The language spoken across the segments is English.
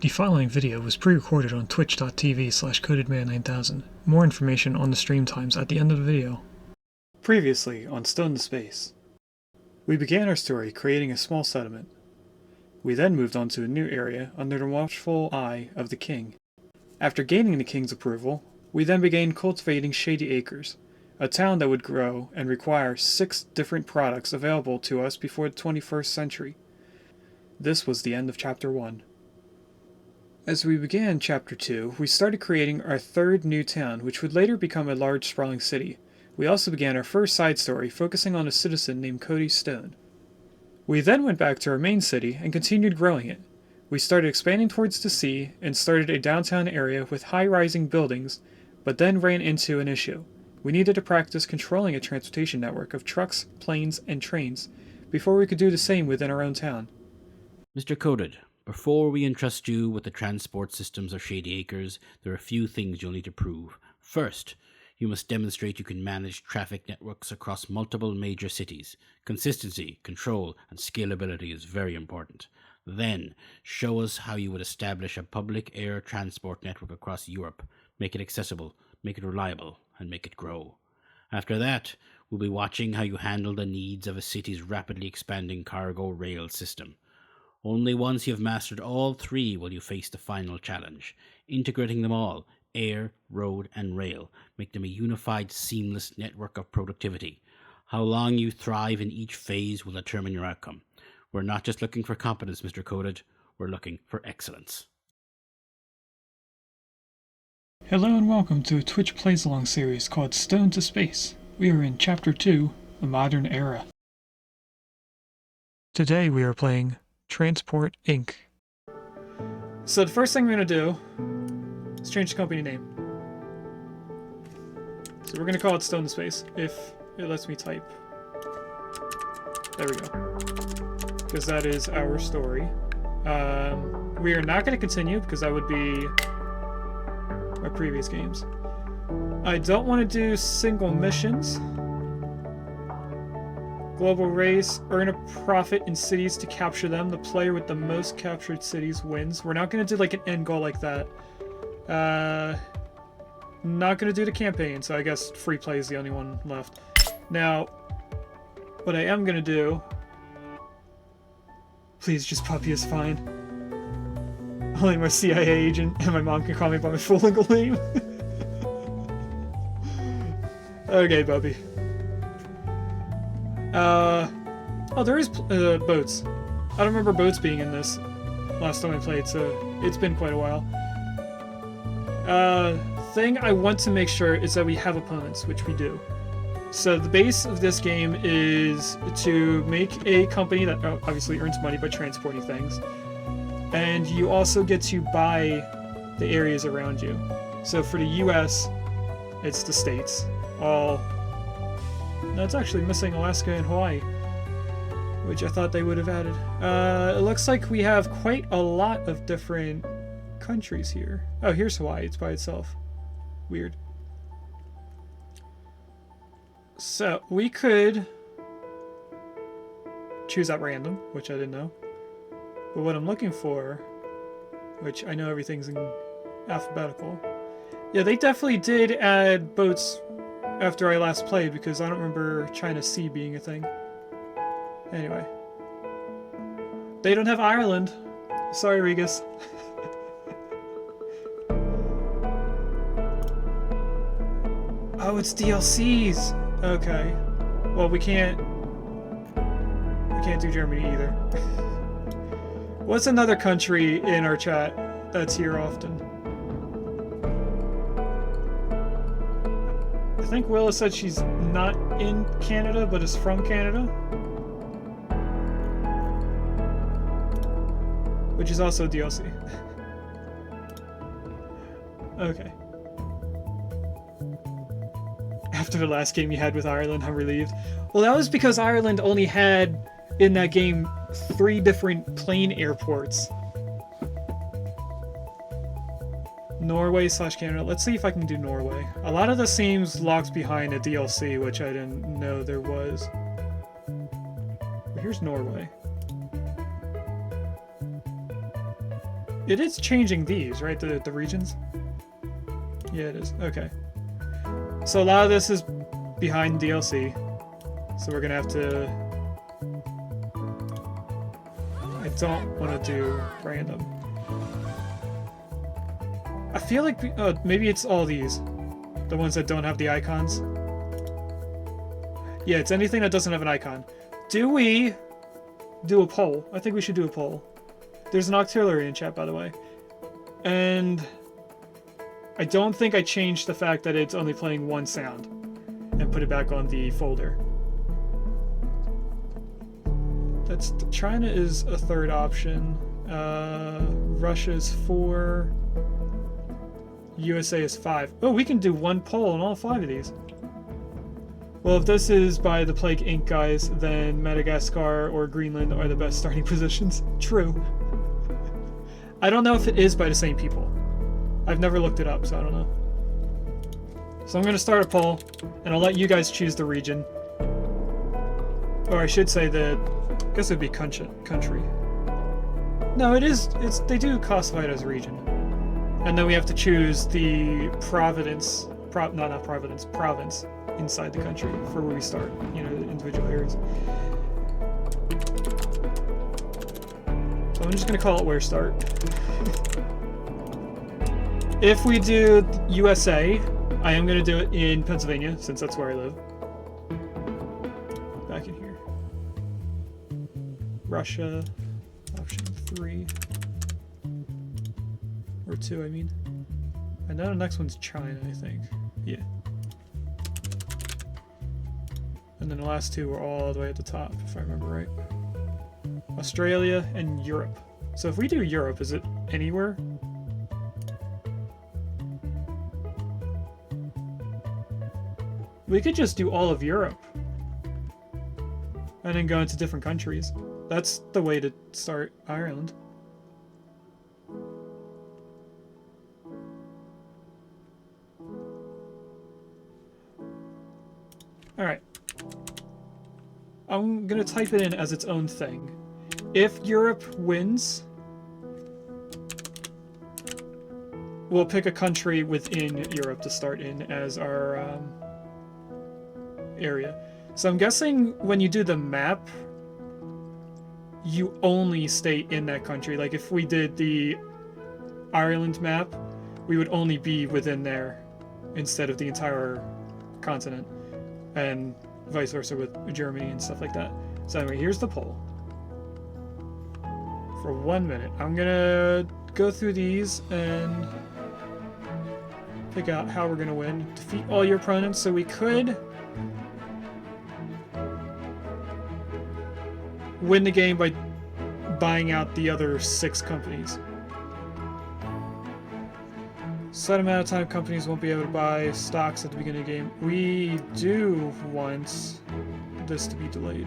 The following video was pre-recorded on twitch.tv/codedman9000. More information on the stream times at the end of the video. Previously on Stone to Space. We began our story creating a small settlement. We then moved on to a new area under the watchful eye of the king. After gaining the king's approval, we then began cultivating Shady Acres, a town that would grow and require 6 different products available to us before the 21st century. This was the end of Chapter 1. As we began Chapter 2, we started creating our third new town, which would later become a large sprawling city. We also began our first side story, focusing on a citizen named Cody Stone. We then went back to our main city and continued growing it. We started expanding towards the sea and started a downtown area with high-rising buildings, but then ran into an issue. We needed to practice controlling a transportation network of trucks, planes, and trains before we could do the same within our own town. Mr. Coded, before we entrust you with the transport systems of Shady Acres, there are a few things you'll need to prove. First, you must demonstrate you can manage traffic networks across multiple major cities. Consistency, control, and scalability is very important. Then, show us how you would establish a public air transport network across Europe, make it accessible, make it reliable, and make it grow. After that, we'll be watching how you handle the needs of a city's rapidly expanding cargo rail system. Only once you have mastered all 3 will you face the final challenge, integrating them all, air, road, and rail, make them a unified, seamless network of productivity. How long you thrive in each phase will determine your outcome. We're not just looking for competence, Mr. Coded, we're looking for excellence. Hello and welcome to a Twitch Plays Along series called Stone to Space. We are in Chapter 2, The Modern Era. Today we are playing Transport Inc. So the first thing we're going to do is change the company name. So we're going to call it Stone to Space, if it lets me type. There we go. Because that is our story. We are not going to continue, because that would be our previous games. I don't want to do single missions. Global race, earn a profit in cities to capture them. The player with the most captured cities wins. We're not going to do like an end goal like that. Not going to do the campaign, so I guess free play is the only one left. Now, what I am going to do... Please, just puppy is fine. Only my CIA agent and my mom can call me by my full legal name. Okay, puppy. Oh, there is boats. I don't remember boats being in this last time I played, so it's been quite a while. Thing I want to make sure is that we have opponents, which we do. So the base of this game is to make a company that obviously earns money by transporting things. And you also get to buy the areas around you. So for the US, it's the states. No, it's actually missing Alaska and Hawaii, which I thought they would have added. It looks like we have quite a lot of different countries here. Oh, here's Hawaii. It's by itself. Weird. So, we could choose at random, which I didn't know. But what I'm looking for, which I know everything's in alphabetical. Yeah, they definitely did add boats after I last played, because I don't remember China Sea being a thing. Anyway. They don't have Ireland. Sorry, Rigas. Oh, it's DLCs! Okay. Well, we can't do Germany either. What's another country in our chat that's here often? I think Willa said she's not in Canada, but is from Canada. Which is also DLC. Okay. After the last game you had with Ireland, I'm relieved. Well, that was because Ireland only had, in that game, 3 different plane airports. Norway/Canada. Let's see if I can do Norway. A lot of this seems locked behind a DLC, which I didn't know there was. But here's Norway. It is changing these, right? The regions? Yeah, it is. Okay. So a lot of this is behind DLC. So we're gonna have to... I don't want to do random. I feel like... maybe it's all these. The ones that don't have the icons. Yeah, it's anything that doesn't have an icon. Do we do a poll? I think we should do a poll. There's an auxiliary in chat, by the way. And I don't think I changed the fact that it's only playing one sound and put it back on the folder. That's China is a third option. Russia's 4. USA is 5. Oh, we can do one poll on all 5 of these. Well, if this is by the Plague Inc. guys, then Madagascar or Greenland are the best starting positions. True. I don't know if it is by the same people. I've never looked it up, so I don't know. So I'm going to start a poll, and I'll let you guys choose the region. Or I should say I guess it would be country. No, it is. They do classify it as a region. And then we have to choose the province inside the country for where we start, you know, the individual areas. So I'm just going to call it where start. If we do USA, I am going to do it in Pennsylvania, since that's where I live. Back in here. Russia, option 3. Or 2, I mean. And now the next one's China, I think. Yeah. And then the last 2 are all the way at the top, if I remember right. Australia and Europe. So if we do Europe, is it anywhere? We could just do all of Europe. And then go into different countries. That's the way to start Ireland. Alright. I'm gonna type it in as its own thing. If Europe wins, we'll pick a country within Europe to start in as our area. So I'm guessing when you do the map, you only stay in that country. Like if we did the Ireland map, we would only be within there instead of the entire continent. And vice versa with Germany and stuff like that. So anyway, here's the poll. For 1 minute, I'm gonna go through these and pick out how we're gonna win. Defeat all your opponents, so we could win the game by buying out the other 6 companies. Set amount of time companies won't be able to buy stocks at the beginning of the game. We do want this to be delayed.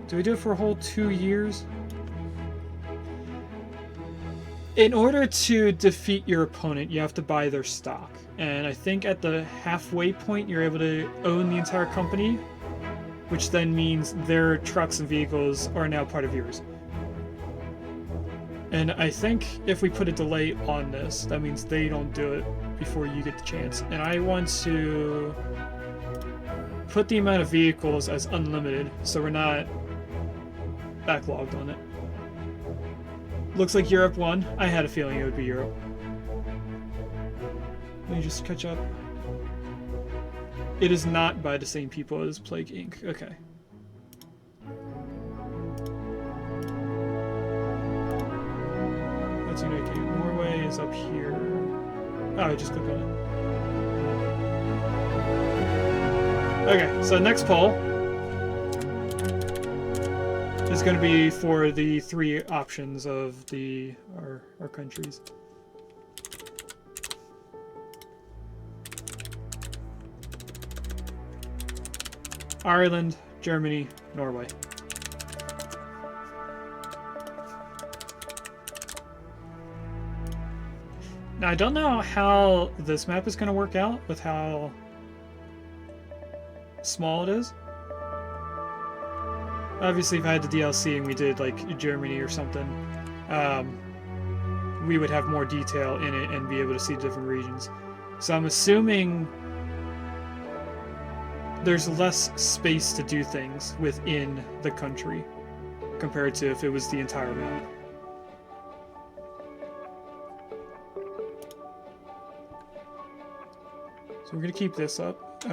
Do we do it for a whole 2 years? In order to defeat your opponent, you have to buy their stock. And I think at the halfway point, you're able to own the entire company, which then means their trucks and vehicles are now part of yours. And I think if we put a delay on this, that means they don't do it before you get the chance. And I want to put the amount of vehicles as unlimited, so we're not backlogged on it. Looks like Europe won. I had a feeling it would be Europe. Let me just catch up. It is not by the same people as Plague Inc. Okay. That's unique. Norway is up here. Oh, I just clicked on it. Okay, so next poll is going to be for the 3 options of our countries. Ireland, Germany, Norway. Now, I don't know how this map is going to work out with how small it is. Obviously, if I had the DLC and we did, like, Germany or something, we would have more detail in it and be able to see different regions. So I'm assuming there's less space to do things within the country compared to if it was the entire map. So we're gonna keep this up.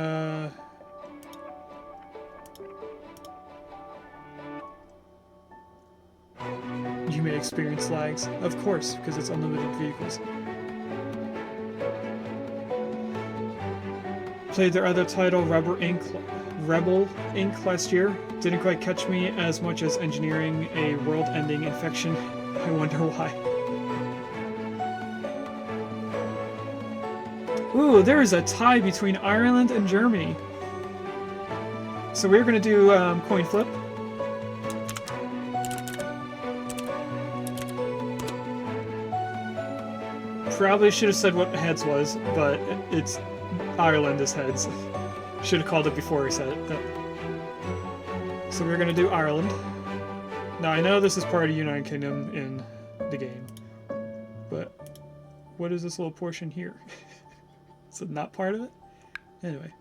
You may experience lags, of course, because it's unlimited vehicles. Played their other title, Rebel Inc. last year. Didn't quite catch me as much as engineering a world-ending infection. I wonder why. Ooh, there is a tie between Ireland and Germany. So we're gonna do coin flip. Probably should have said what heads was, but it's Ireland is heads. Should have called it before I said it. So we're gonna do Ireland. Now I know this is part of United Kingdom in the game, but what is this little portion here? Is it not part of it? Anyway.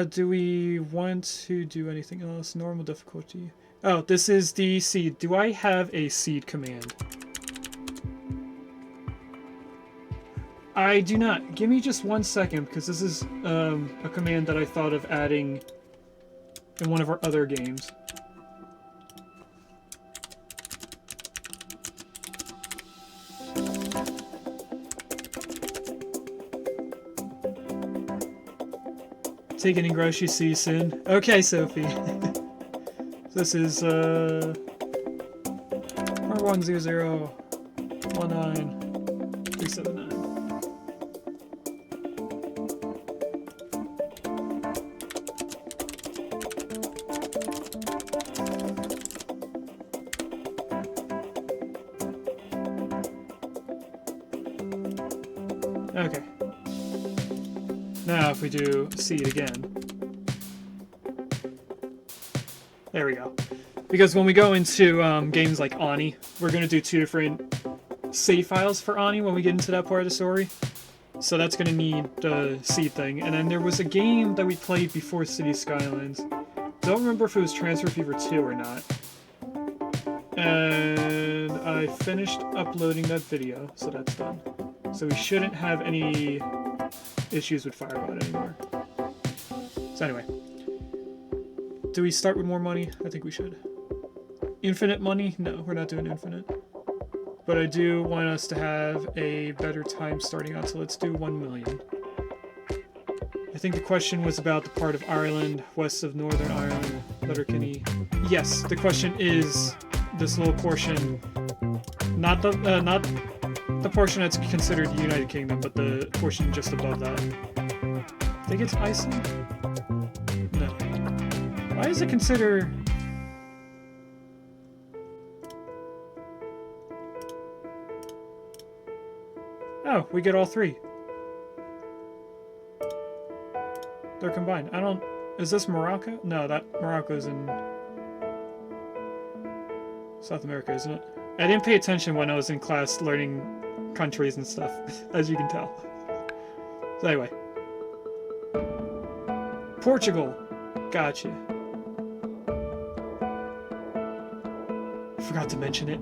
Do we want to do anything else? Normal difficulty. Oh, this is the seed. Do I have a seed command? I do not. Give me just 1 second, because this is a command that I thought of adding in one of our other games. Taking in grocery season. Okay, Sophie. This is R10019379. Okay. Now if we do seed again. There we go. Because when we go into games like Ani, we're going to do 2 different save files for Ani when we get into that part of the story. So that's going to need the seed thing. And then there was a game that we played before City Skylines. Don't remember if it was Transfer Fever 2 or not. And I finished uploading that video, so that's done. So we shouldn't have any issues with Firebot anymore. So anyway. Do we start with more money? I think we should. Infinite money? No, we're not doing infinite. But I do want us to have a better time starting out, so let's do 1 million. I think the question was about the part of Ireland west of Northern Ireland, Letterkenny. Yes, the question is this little portion, not the portion that's considered the United Kingdom, but the portion just above that. I think it's Iceland? No. Why is it considered... Oh, we get all 3. They're combined. I don't... Is this Morocco? No, that Morocco's in South America, isn't it? I didn't pay attention when I was in class learning countries and stuff, as you can tell. So anyway. Portugal. Gotcha. Forgot to mention it.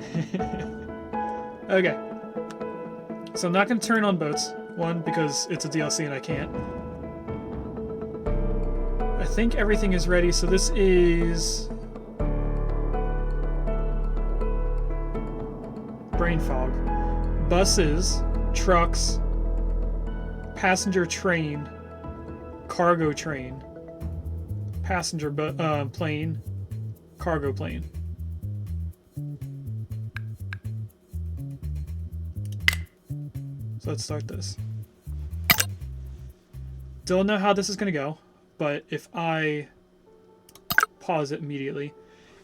Okay. So I'm not going to turn on boats. 1, because it's a DLC and I can't. I think everything is ready, so this is... brain fog. Buses, trucks, passenger train, cargo train, passenger plane, cargo plane. So let's start this. Don't know how this is going to go, but if I pause it immediately.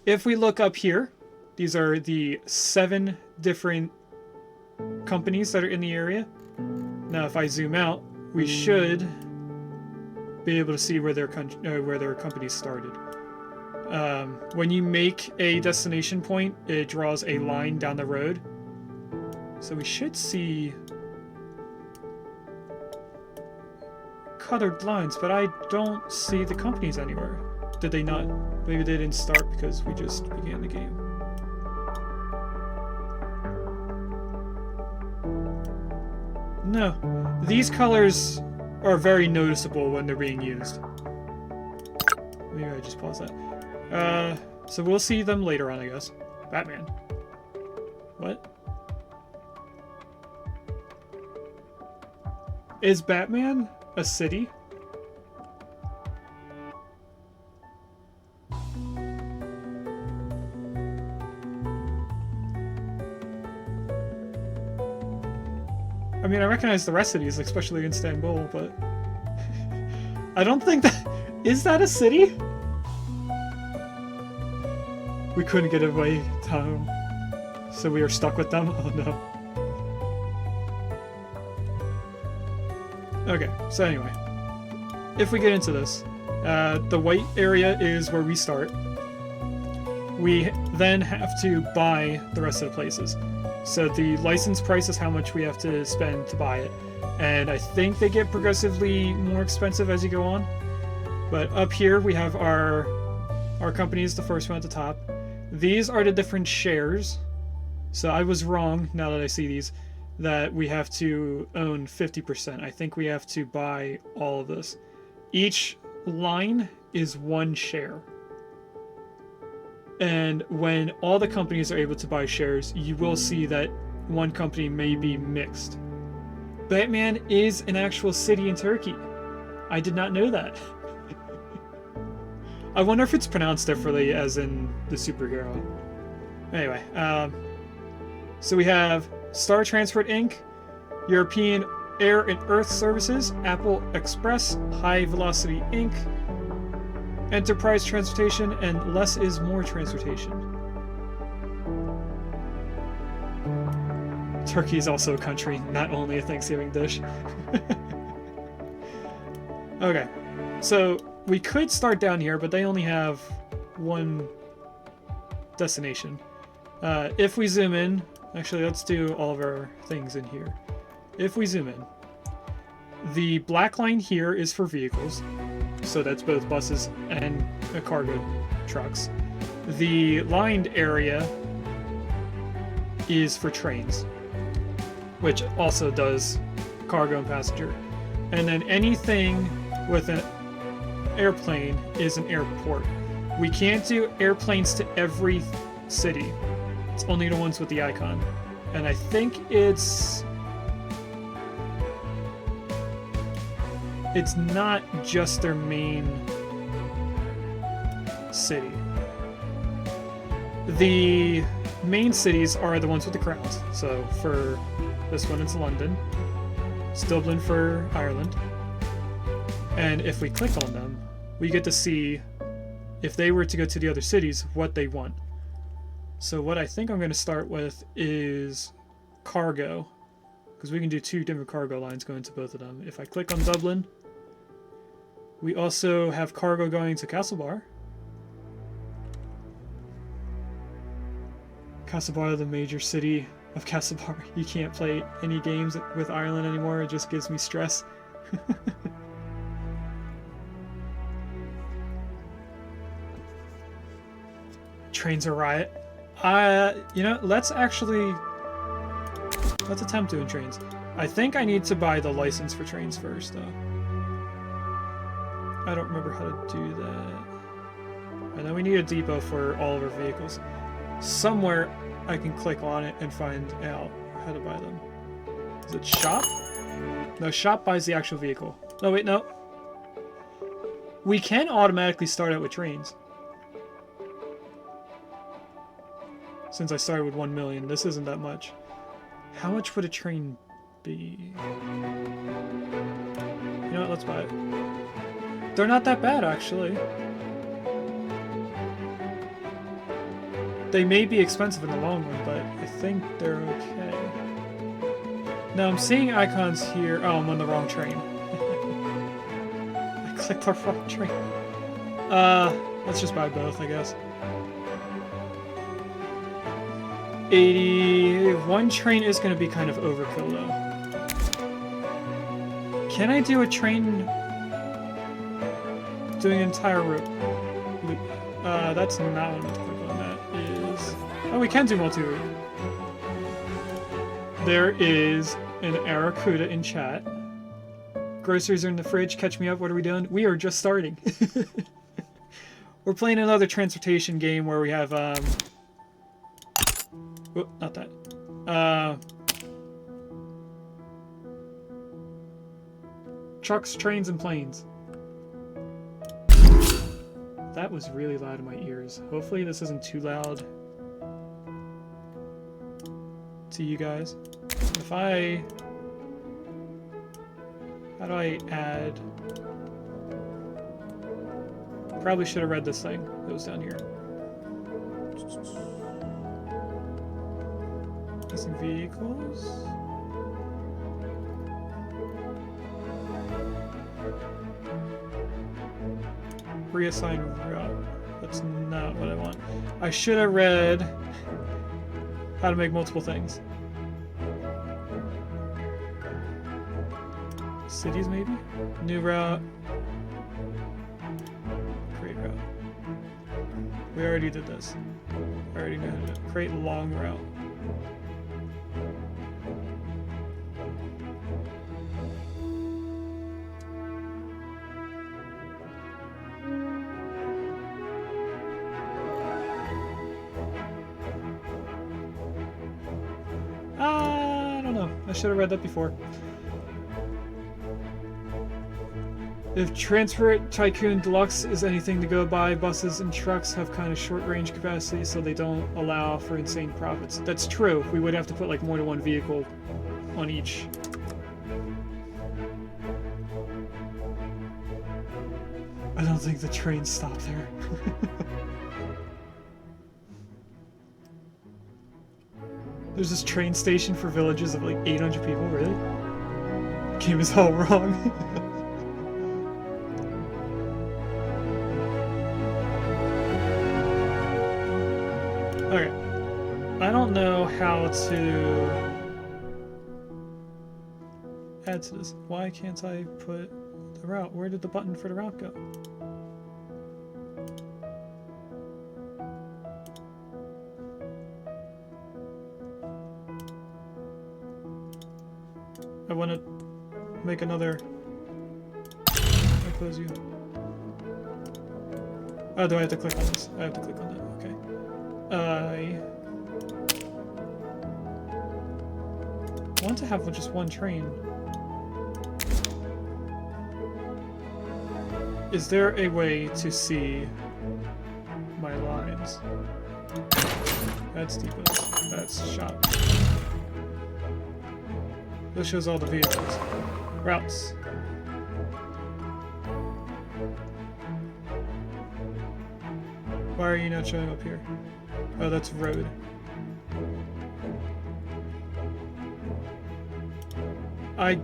If we look up here, these are the 7 different companies that are in the area. Now if I zoom out, we should be able to see where their companies started. When you make a destination point, it draws a line down the road. So we should see colored lines, but I don't see the companies anywhere. Did they not? Maybe they didn't start because we just began the game. No. These colors are very noticeable when they're being used. Maybe I just pause that. So we'll see them later on, I guess. Batman. What? Is Batman a city? I mean, I recognize the rest of these, especially in Istanbul, but I don't think that... Is that a city? We couldn't get away to home, so we are stuck with them? Oh no. Okay, so anyway. If we get into this, the white area is where we start. We then have to buy the rest of the places. So the license price is how much we have to spend to buy it. And I think they get progressively more expensive as you go on. But up here we have our companies, the first one at the top. These are the different shares. So I was wrong, now that I see these, that we have to own 50%. I think we have to buy all of this. Each line is one share. And when all the companies are able to buy shares, you will see that one company may be mixed. Batman is an actual city in Turkey. I did not know that. I wonder if it's pronounced differently as in the superhero. Anyway, so we have Star Transport Inc., European Air and Earth Services, Apple Express, High Velocity Inc., Enterprise Transportation, and Less is More Transportation. Turkey is also a country, not only a Thanksgiving dish. Okay, so we could start down here, but they only have one destination. If we zoom in, actually let's do all of our things in here. If we zoom in, the black line here is for vehicles. So that's both buses and cargo trucks. The lined area is for trains, which also does cargo and passenger. And then anything with an airplane is an airport. We can't do airplanes to every city. It's only the ones with the icon. And I think it's not just their main city. The main cities are the ones with the crowns. So for this one, it's London. It's Dublin for Ireland. And if we click on them, we get to see, if they were to go to the other cities, what they want. So what I think I'm going to start with is cargo, because we can do 2 different cargo lines going to both of them. If I click on Dublin, we also have cargo going to Castlebar. Castlebar, the major city of Castlebar. You can't play any games with Ireland anymore. It just gives me stress. Trains are riot. You know, let's attempt doing trains. I think I need to buy the license for trains first, though. I don't remember how to do that. And then we need a depot for all of our vehicles. Somewhere I can click on it and find out how to buy them. Is it shop? No, shop buys the actual vehicle. No, wait, no. We can automatically start out with trains. Since I started with 1 million, this isn't that much. How much would a train be? You know what, let's buy it. They're not that bad, actually. They may be expensive in the long run, but I think they're okay. Now I'm seeing icons here. Oh, I'm on the wrong train. I clicked the wrong train. Let's just buy both, I guess. 80... One train is going to be kind of overkill, though. Can I do a train... doing an entire route? That's not what I'm to click on. That is... Oh, we can do multi-route. There is an Aracuda in chat. Groceries are in the fridge. Catch me up. What are we doing? We are just starting. We're playing another transportation game where we have, oh, not that. Trucks, trains, and planes. That was really loud in my ears. Hopefully this isn't too loud to you guys. If I... How do I add... Probably should have read this thing that was down here. Missing vehicles? Reassign route. That's not what I want. I should have read how to make multiple things. Cities, maybe? New route. Create route. We already did this. I already know how to do it. Create long route. I don't know. I should have read that before. If Transport Tycoon Deluxe is anything to go by, buses and trucks have kind of short range capacity, so they don't allow for insane profits. That's true. We would have to put like more than one vehicle on each. I don't think the trains stop there. There's this train station for villages of like 800 people, really? Game is all wrong. Okay. I don't know how to add to this. Why can't I put the route? Where did the button for the route go? I want to make another... I close you. Oh, do I have to click on this? I have to click on that, okay. I want to have just one train. Is there a way to see my lines? That's depots. That's shop. This shows all the vehicles. Routes. Why are you not showing up here? Oh, that's road. I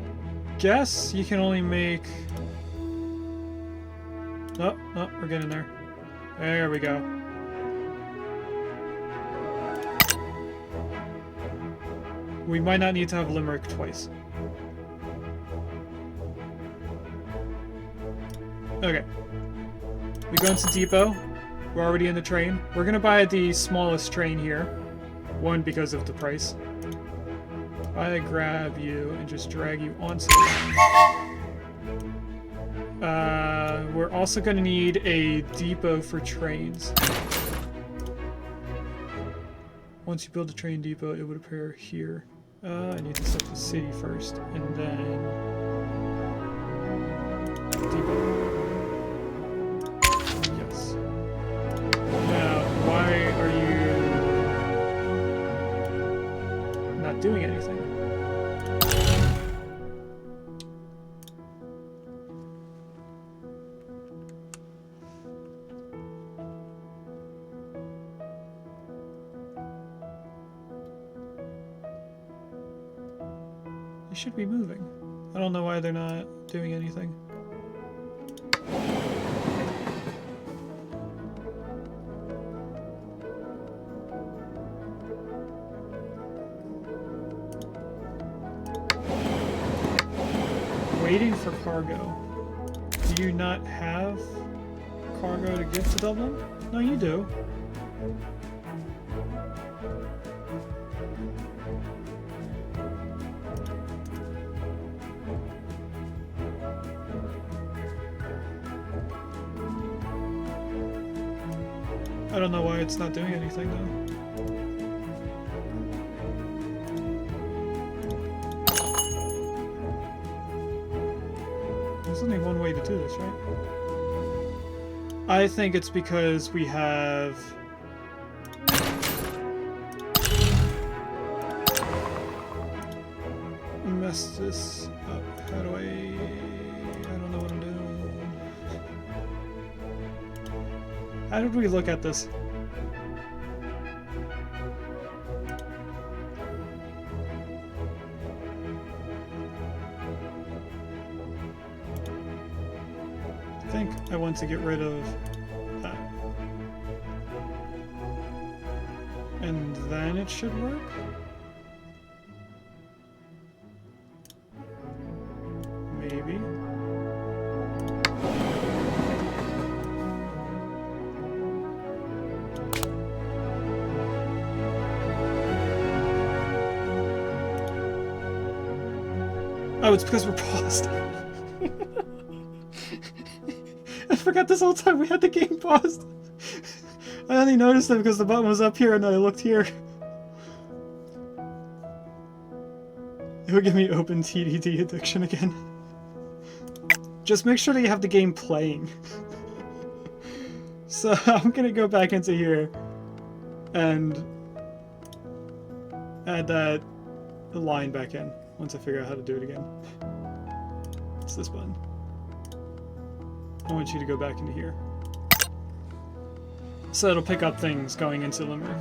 guess you can only make... Oh, oh, we're getting there. There we go. We might not need to have Limerick twice. Okay. We go into depot. We're already in the train. We're gonna buy the smallest train here. One, because of the price. I grab you and just drag you onto it. We're also gonna need a depot for trains. Once you build a train depot, it would appear here. I need to set the city first, and then depot. Yes. Now, why are you not doing anything? Should be moving. I don't know why they're not doing anything. waiting for cargo. Do you not have cargo to give to Dublin? No, you do. I don't know why it's not doing anything though. There's only one way to do this, right? I think it's because we have messed this up. How do I don't know what I'm doing. How did we look at this? I think I want to get rid of that. And then it should work? Maybe. Oh, it's because we're paused. I forgot this whole time we had the game paused. I only noticed it because the button was up here and then I looked here. It would give me open TDD addiction again. Just make sure that you have the game playing. So I'm gonna go back into here and add that line back in once I figure out how to do it again. It's this button. I want you to go back into here. So it'll pick up things going into Limerick.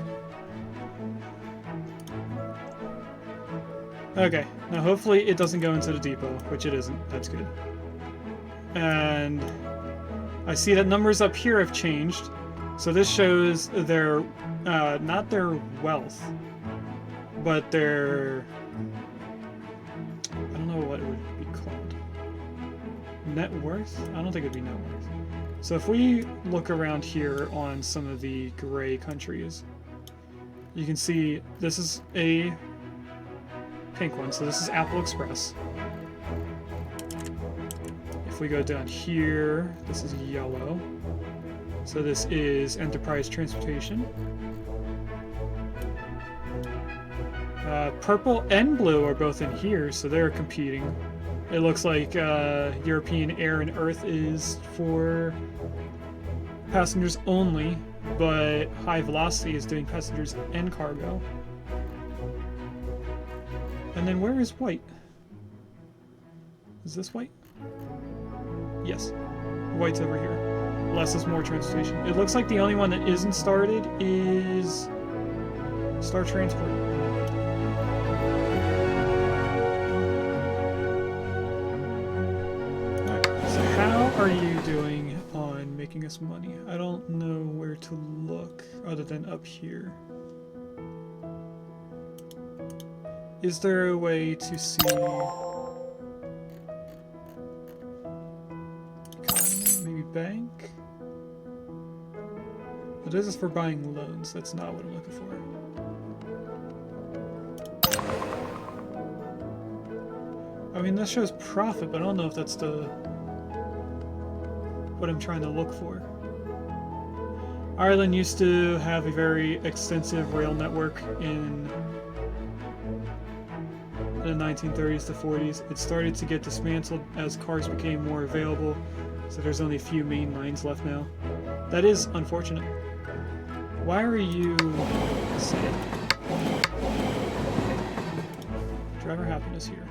Okay, now hopefully it doesn't go into the depot, which it isn't. That's good. And I see that numbers up here have changed. So this shows their, not their wealth, but their, I don't know what it would be called. Net worth? I don't think it'd be net worth. So if we look around here on some of the gray countries, you can see this is a pink one, so this is Apple Express. If we go down here, this is yellow. So this is Enterprise Transportation. Purple and blue are both in here, so they're competing. It looks like European Air and Earth is for passengers only, but High Velocity is doing passengers and cargo. And then where is white? Is this white? Yes. White's over here. Less is more transportation. It looks like the only one that isn't started is Star Transport. Alright, so how are you doing on making us money? I don't know where to look other than up here. Is there a way to see economy, maybe bank? But this is for buying loans. That's not what I'm looking for. I mean, this shows profit, but I don't know if that's the what I'm trying to look for. Ireland used to have a very extensive rail network in the 1930s to 40s. It started to get dismantled as cars became more available, so there's only a few main lines left now. That is unfortunate. Why are you sad? Driver happiness here.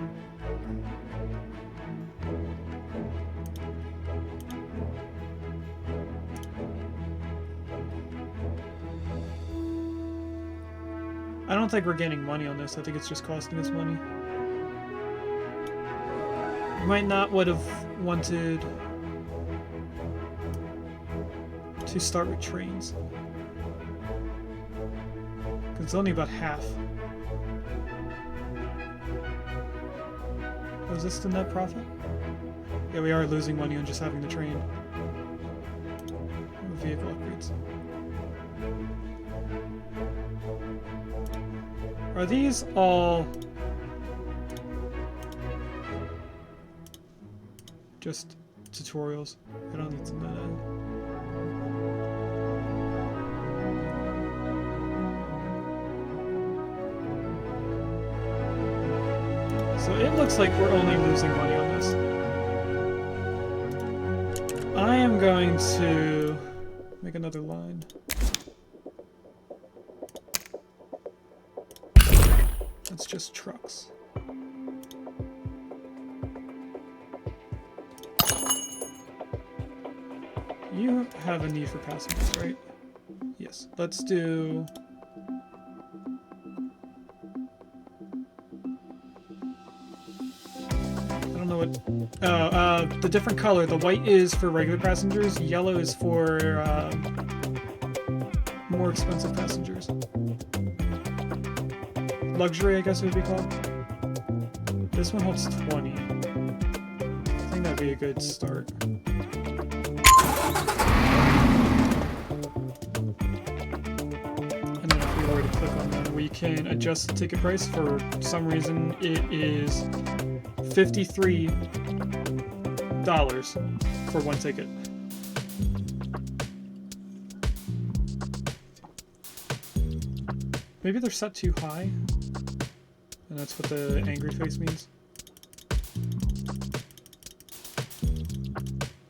I don't think we're getting money on this. I think it's just costing us money. We might not would have wanted to start with trains. Because it's only about half. Oh, is this the net profit? Yeah, we are losing money on just having the train. Vehicle upgrades. Are these all just tutorials? I don't need to know that. So it looks like we're only losing money on this. I am going to make another line. That's just trucks. You have a need for passengers, right? Yes. Let's do... I don't know what... Oh, the different color. The white is for regular passengers. Yellow is for more expensive passengers. Luxury, I guess it would be called. This one holds 20. I think that'd be a good start. And then if we were to click on that, we can adjust the ticket price. For some reason, it is $53 for one ticket. Maybe they're set too high, and that's what the angry face means.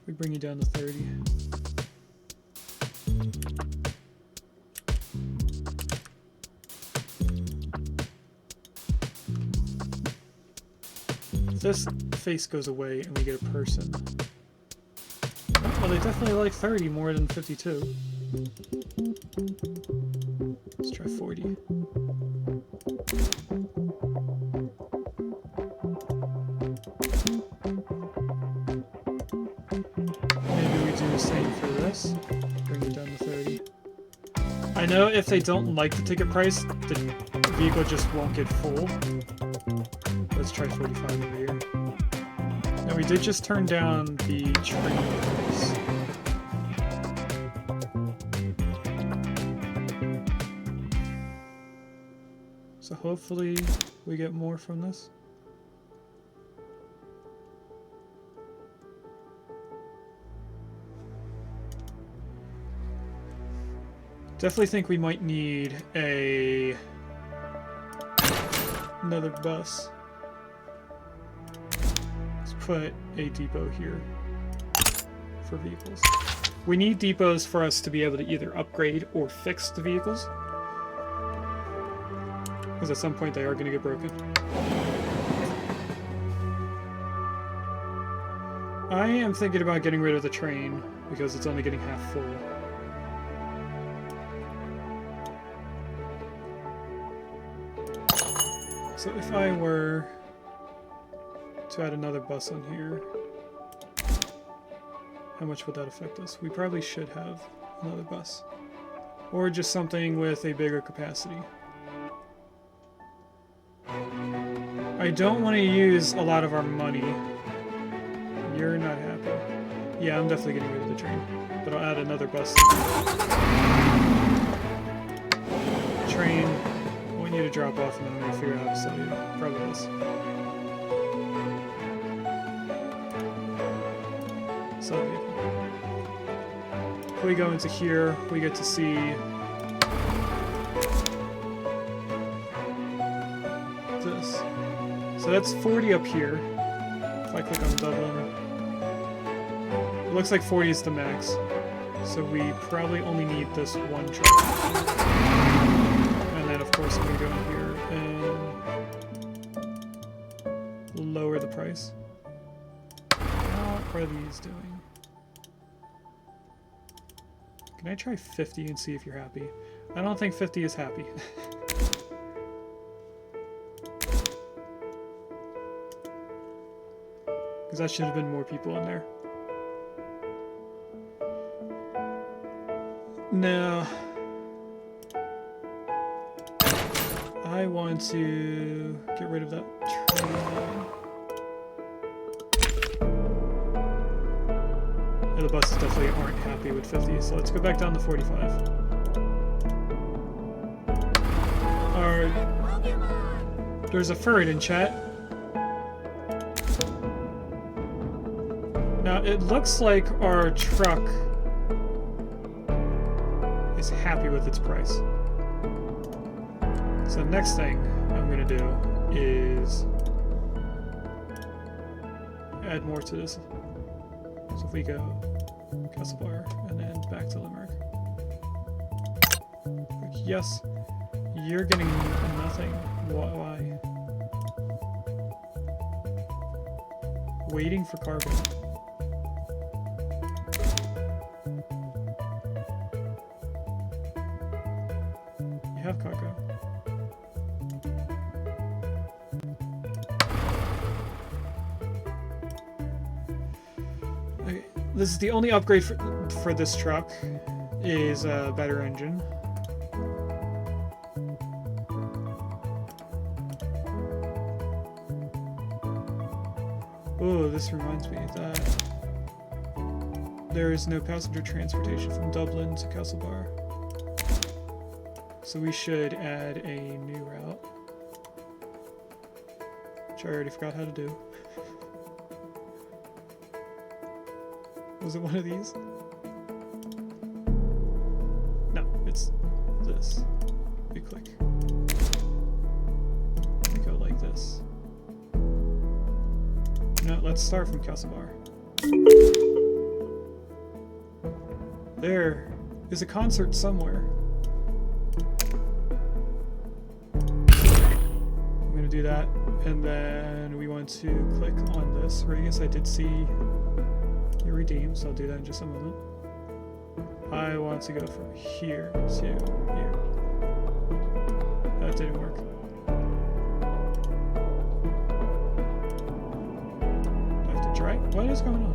We bring you down to 30. This face goes away and we get a person. Well, they definitely like 30 more than 52. Let's try 40. Maybe we do the same for this. Bring it down to 30. I know if they don't like the ticket price, the vehicle just won't get full. Let's try 45 over here. Now we did just turn down the train price. So hopefully we get more from this. Definitely think we might need another bus. Let's put a depot here for vehicles. We need depots for us to be able to either upgrade or fix the vehicles. Because at some point they are going to get broken. I am thinking about getting rid of the train because it's only getting half full. So if I were to add another bus on here, how much would that affect us? We probably should have another bus. Or just something with a bigger capacity. I don't want to use a lot of our money. You're not happy. Yeah, I'm definitely getting rid of the train. But I'll add another bus. Train. I want you to drop off and then we'll figure out how to sell you. Probably this. Sell vehicle. If we go into here, we get to see this. So that's 40 up here. If I click on Dublin, it looks like 40 is the max. So we probably only need this one truck. And then of course I'm going to go in here and lower the price. How are these doing? Can I try 50 and see if you're happy? I don't think 50 is happy. Because that should have been more people in there. Now, I want to get rid of that train line. the buses definitely aren't happy with 50, so let's go back down to 45. Alright. There's a furret in chat. Now, it looks like our truck is happy with its price. So the next thing I'm going to do is add more to this. So if we go Castlebar and then back to Limerick. Yes, you're getting nothing. Why? Waiting for cargo. You have cargo. Okay, this is the only upgrade for this truck is a better engine. Oh, this reminds me that there is no passenger transportation from Dublin to Castlebar. So we should add a new route, which I already forgot how to do. Was it one of these? No, it's this. We click. We go like this. No, let's start from Castlebar. There is a concert somewhere. I'm gonna do that, and then we want to click on this. Radius, I did see your redeem, so I'll do that in just a moment. I want to go from here to here. That didn't work. Right? What is going on?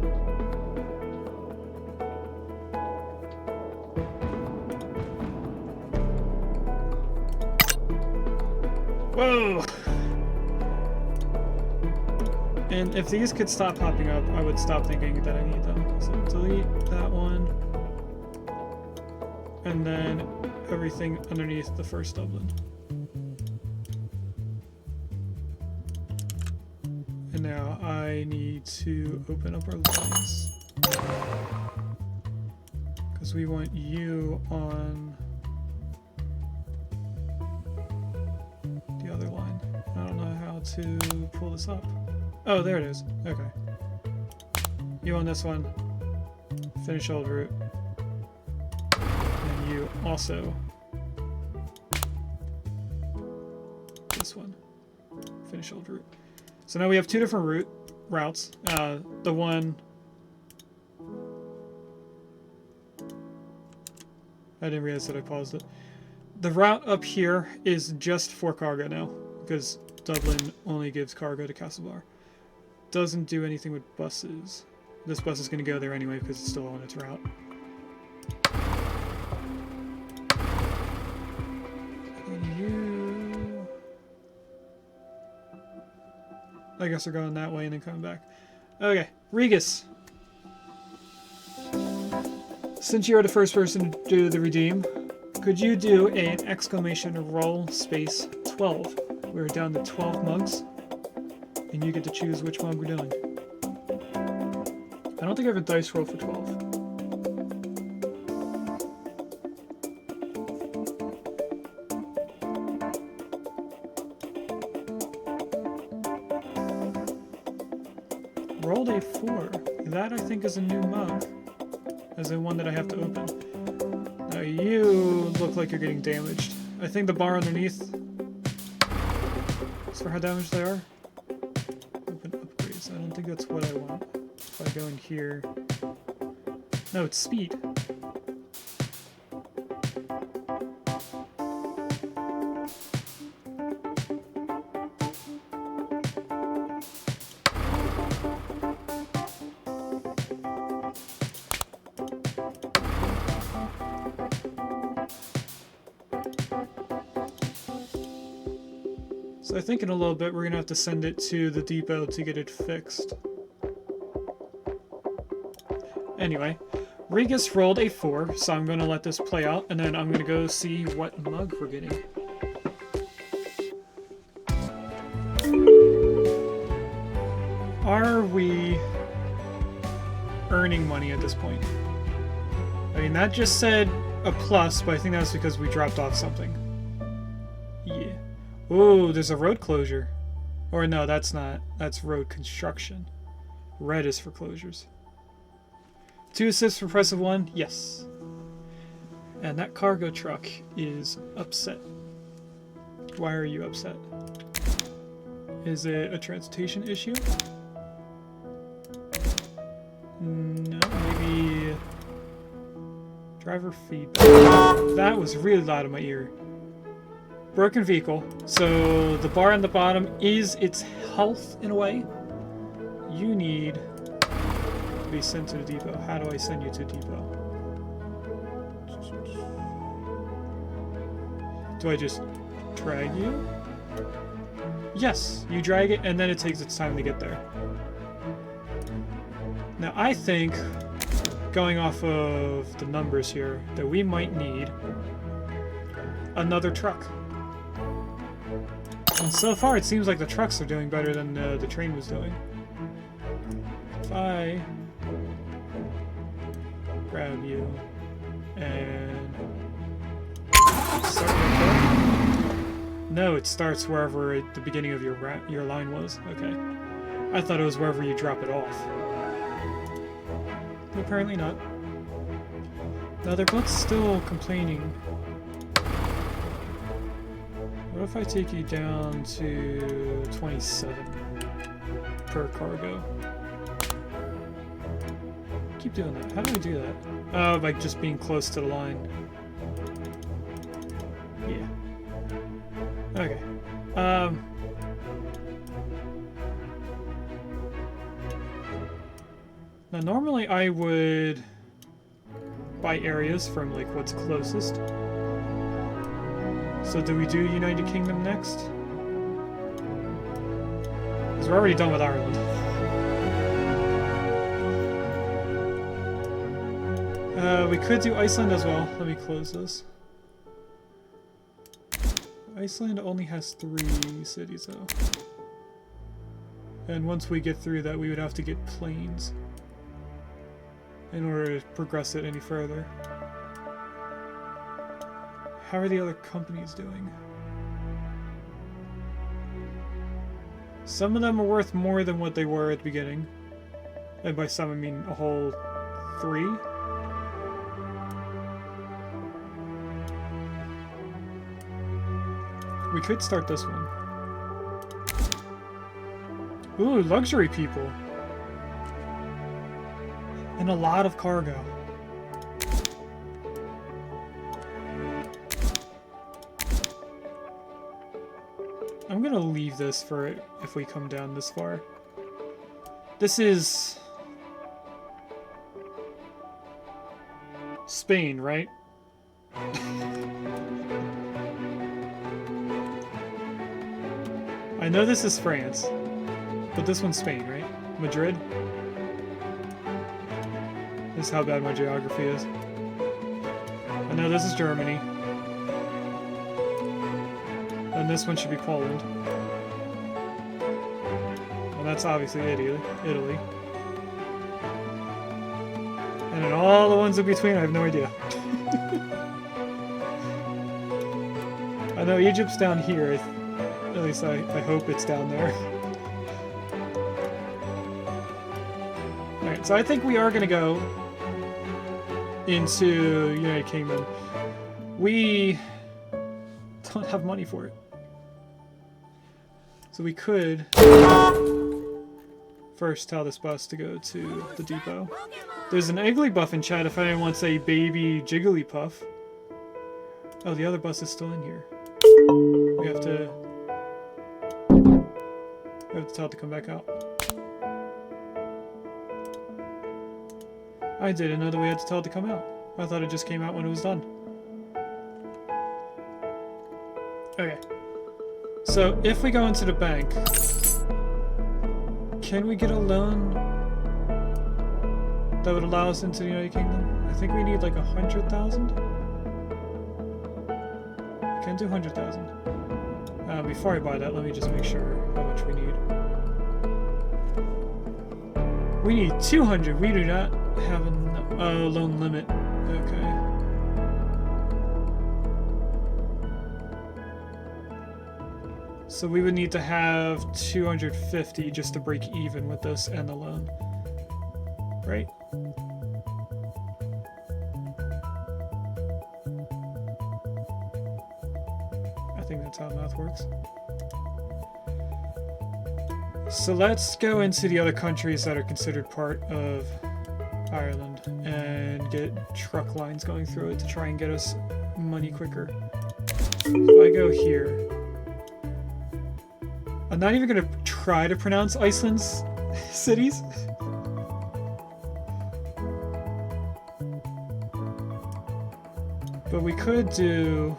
Whoa! And if these could stop popping up, I would stop thinking that I need them. So delete that one. And then everything underneath the first Dublin. And now I need to open up our lines. Because we want you on the other line. I don't know how to pull this up. Oh, there it is. Okay. You on this one. Finish old route. And you also this one. Finish old route. So now we have two different routes. The one... I didn't realize that I paused it. The route up here is just for cargo now, because Dublin only gives cargo to Castlebar. Doesn't do anything with buses. This bus is going to go there anyway because it's still on its route. I guess they're going that way and then coming back. Okay, Rigas. Since you're the first person to do the redeem, could you do an exclamation roll space 12? We're down to 12 mugs, and you get to choose which mug we're doing. I don't think I have a dice roll for 12. Rolled a 4. That I think is a new mug. As in one that I have to open. Now you look like you're getting damaged. I think the bar underneath is for how damaged they are. Open upgrades. I don't think that's what I want. If I go in here... No, it's speed. So I think in a little bit we're going to have to send it to the depot to get it fixed. Anyway, Rigas rolled a 4, so I'm going to let this play out, and then I'm going to go see what mug we're getting. Are we earning money at this point? I mean, that just said a plus, but I think that's because we dropped off something. Yeah. Ooh, there's a road closure. Or no, that's not. That's road construction. Red is for closures. 2 assists for price of 1? Yes. And that cargo truck is upset. Why are you upset? Is it a transportation issue? No, maybe... driver feedback. That was really loud in my ear. Broken vehicle. So the bar on the bottom is its health in a way. You need to be sent to the depot. How do I send you to the depot? Do I just drag you? Yes, you drag it and then it takes its time to get there. Now I think, going off of the numbers here, that we might need another truck. And so far it seems like the trucks are doing better than the train was doing. If I grab you and start your truck. No, it starts wherever at the beginning of your line was. Okay. I thought it was wherever you drop it off. Apparently not. Now they're both still complaining. What if I take you down to 27 per cargo? Keep doing that. How do I do that? Oh, by just being close to the line. Yeah. Okay. Now normally I would buy areas from like what's closest. So do we do United Kingdom next? Because we're already done with Ireland. We could do Iceland as well. Let me close this. Iceland only has 3 cities though. And once we get through that, we would have to get planes in order to progress it any further. How are the other companies doing? Some of them are worth more than what they were at the beginning. And by some I mean a whole 3. We could start this one. Ooh, luxury people. And a lot of cargo. I'm gonna leave this for if we come down this far. This is Spain, right? I know this is France, but this one's Spain, right? Madrid? This is how bad my geography is. I know this is Germany. And this one should be Poland. Well, that's obviously Italy. And then all the ones in between, I have no idea. I know Egypt's down here. At least I hope it's down there. Alright, so I think we are going to go into United Kingdom. We don't have money for it. So we could first tell this bus to go to the depot. There's an Igglybuff in chat if anyone wants a baby Jigglypuff. Oh, the other bus is still in here. We have to tell it to come back out. I didn't know that we had to tell it to come out. I thought it just came out when it was done. Okay. So, if we go into the bank, can we get a loan that would allow us into the United Kingdom. I think we need like 100,000. Can do 100,000. Before I buy that, let me just make sure how much we need. We need 200. We do not have a loan limit. Okay. So we would need to have 250 just to break even with this and the loan. Right? I think that's how math works. So let's go into the other countries that are considered part of Ireland and get truck lines going through it to try and get us money quicker. If I go here, I'm not even going to try to pronounce Iceland's cities. But we could do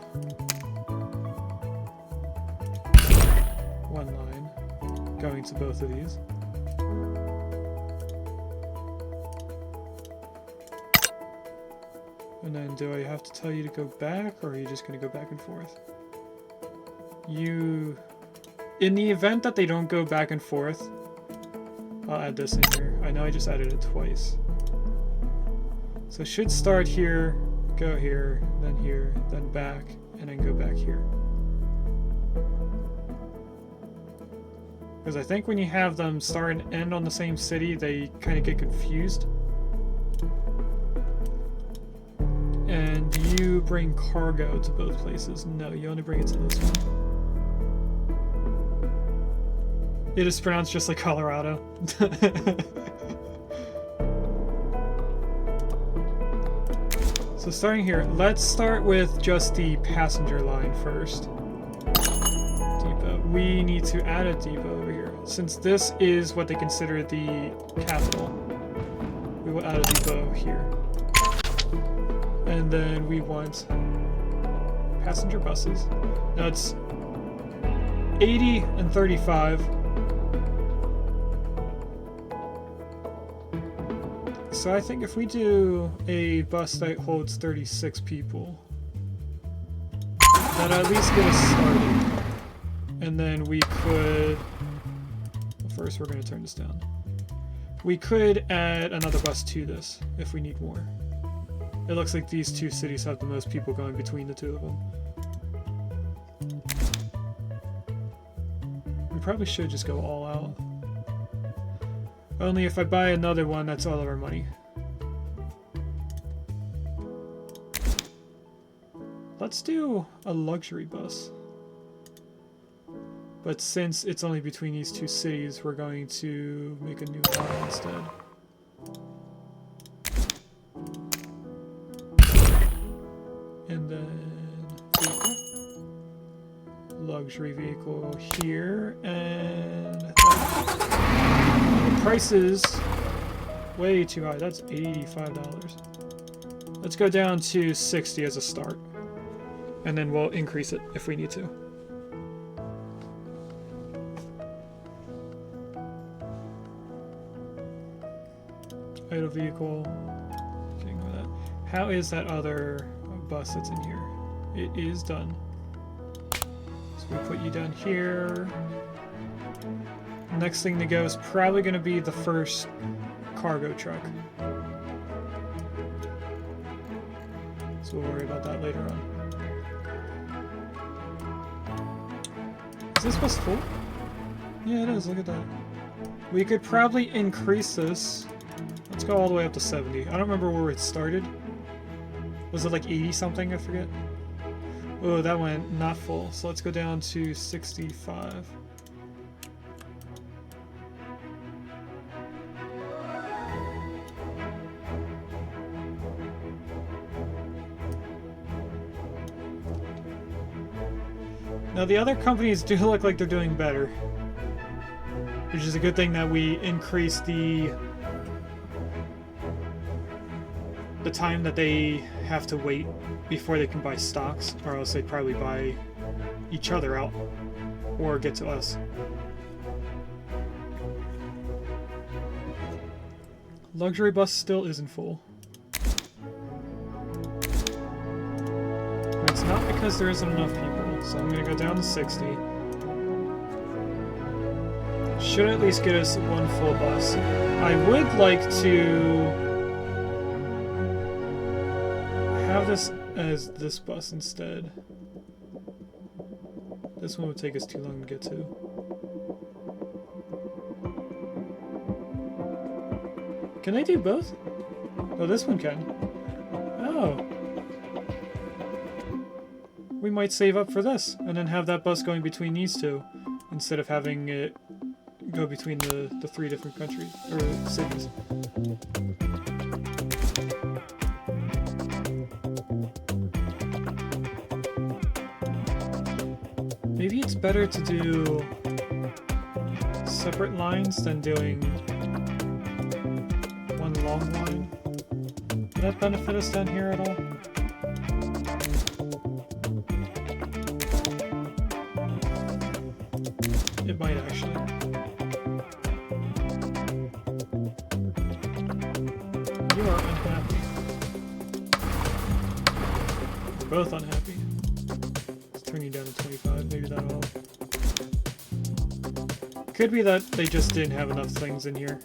one line going to both of these. And then do I have to tell you to go back, or are you just going to go back and forth? In the event that they don't go back and forth, I'll add this in here. I know I just added it twice. So it should start here, go here, then back, and then go back here. Because I think when you have them start and end on the same city, they kind of get confused. And do you bring cargo to both places? No, you only bring it to this one. It is pronounced just like Colorado. So starting here, let's start with just the passenger line first. Depot. We need to add a depot over here. Since this is what they consider the capital, we will add a depot here. And then we want passenger buses. Now it's 80 and 35. So I think if we do a bus that holds 36 people, that'll at least get us started. And then we could... Well, first we're going to turn this down. We could add another bus to this if we need more. It looks like these two cities have the most people going between the two of them. We probably should just go all out. Only if I buy another one, that's all of our money. Let's do a luxury bus. But since it's only between these two cities, we're going to make a new line instead. And then luxury vehicle here, and the price is way too high. That's $85. Let's go down to 60 as a start, and then we'll increase it if we need to. Idle vehicle. Getting with that. How is that other bus that's in here? It is done. So we put you down here. Next thing to go is probably going to be the first cargo truck. So we'll worry about that later on. Is this bus full? Yeah, it is. Look at that. We could probably increase this. Let's go all the way up to 70. I don't remember where it started. Was it like 80 something? I forget. Oh, that went not full. So let's go down to 65. Now the other companies do look like they're doing better, which is a good thing that we increased the time that they have to wait before they can buy stocks, or else they'd probably buy each other out or get to us. luxury bus still isn't full. It's not because there isn't enough people, so I'm gonna go down to 60. Should at least get us one full bus. I would like to have this as this bus instead. This one would take us too long to get to. Can they do both? Oh, this one can. Oh. We might save up for this, and then have that bus going between these two, instead of having it go between the 3 different countries, or cities. Maybe it's better to do separate lines than doing one long line. Would that benefit us down here at all? It might actually. You are unhappy. We're both unhappy. Let's turn you down to 25, maybe that'll help. Could be that they just didn't have enough things in here.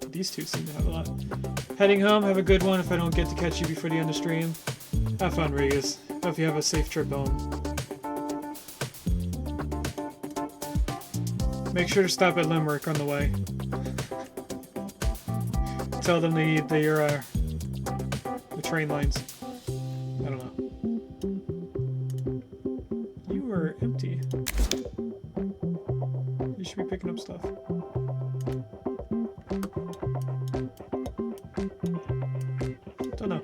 These two seem to have a lot. Heading home, have a good one if I don't get to catch you before the end of stream. Have fun, Rigas. Hope you have a safe trip home. Make sure to stop at Limerick on the way. Tell them they need the train lines. I don't know. You are empty. You should be picking up stuff. Don't know.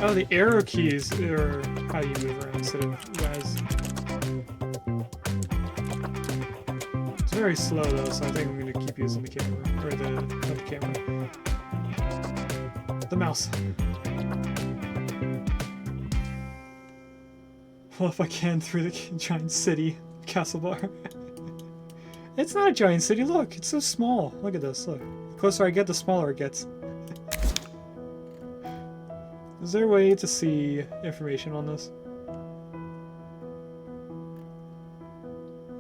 Oh, the arrow keys are how you move around instead of res. It's very slow though, so I think I'm going to keep using the camera. Or not the camera. The mouse. Well, if I can through the giant city, Castle Bar. It's not a giant city, look! It's so small. Look at this, look. The closer I get, the smaller it gets. Is there a way to see information on this?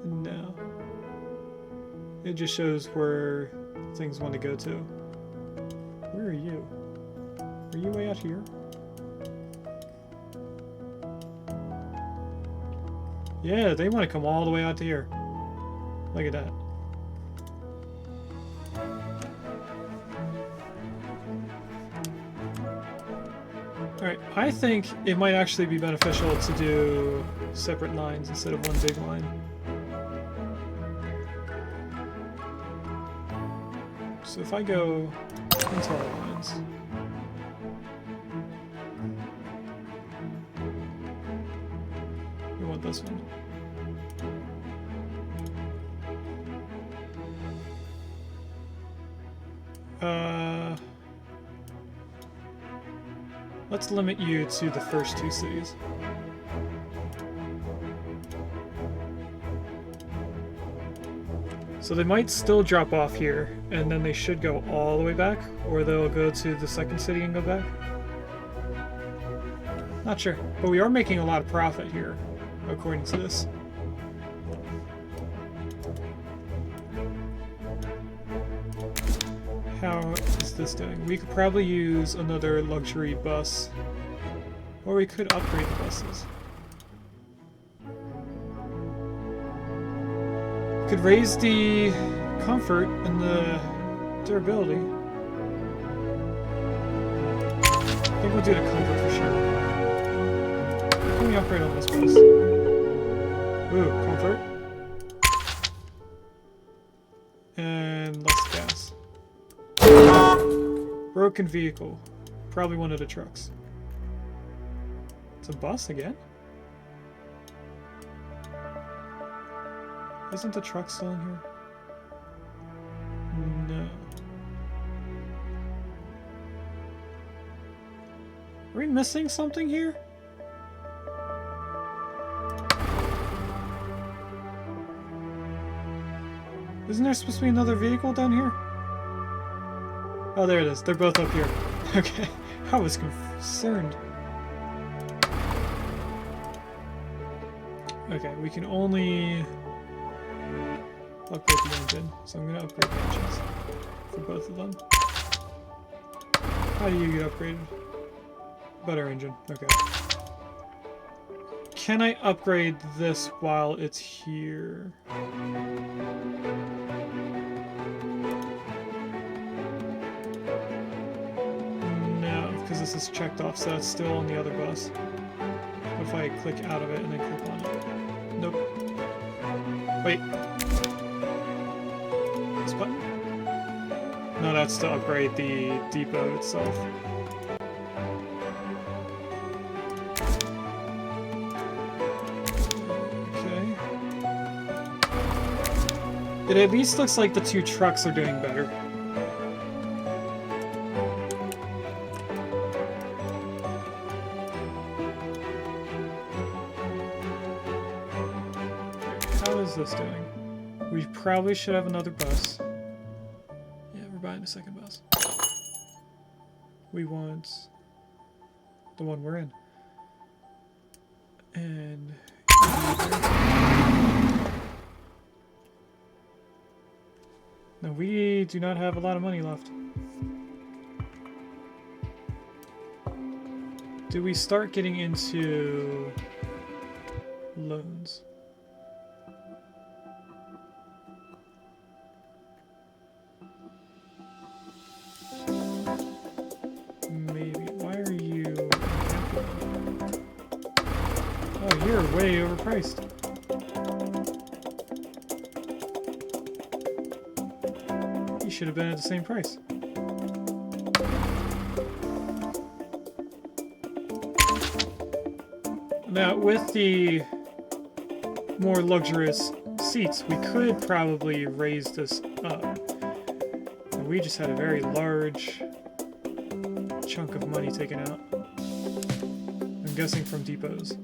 No. It just shows where things want to go to. Where are you? Are you way out here? Yeah, they want to come all the way out to here. Look at that. Alright, I think it might actually be beneficial to do separate lines instead of one big line. So if I go into our lines... we want this one. Let's limit you to the first 2 cities. So they might still drop off here, and then they should go all the way back, or they'll go to the second city and go back. Not sure, but we are making a lot of profit here, according to this. How is this doing? We could probably use another luxury bus, or we could upgrade the buses. We could raise the comfort and the durability. I think we'll do the comfort for sure. Can we upgrade on this bus? Ooh, comfort. And less gas. Broken vehicle. Probably one of the trucks. It's a bus again? Isn't the truck still in here? No. Are we missing something here? Isn't there supposed to be another vehicle down here? Oh, there it is. They're both up here. Okay. I was concerned. Okay, we can only upgrade the engine, so I'm gonna upgrade the engines for both of them. How do you get upgraded? Better engine. Okay. Can I upgrade this while it's here? No, because this is checked off, so it's still on the other bus. What if I click out of it and then click on it? Nope. Wait. This button? No, that's to upgrade the depot itself. Okay. It at least looks like the two trucks are doing better. How is this doing? We probably should have another bus. Yeah, we're buying a second bus. We want the one we're in. And no, we do not have a lot of money left. Do we start getting into loans? Maybe. Why are you... Oh, you're way overpriced. You should have been at the same price. Now, with the more luxurious seats, we could probably raise this up. And we just had a very large chunk of money taken out. I'm guessing from depots.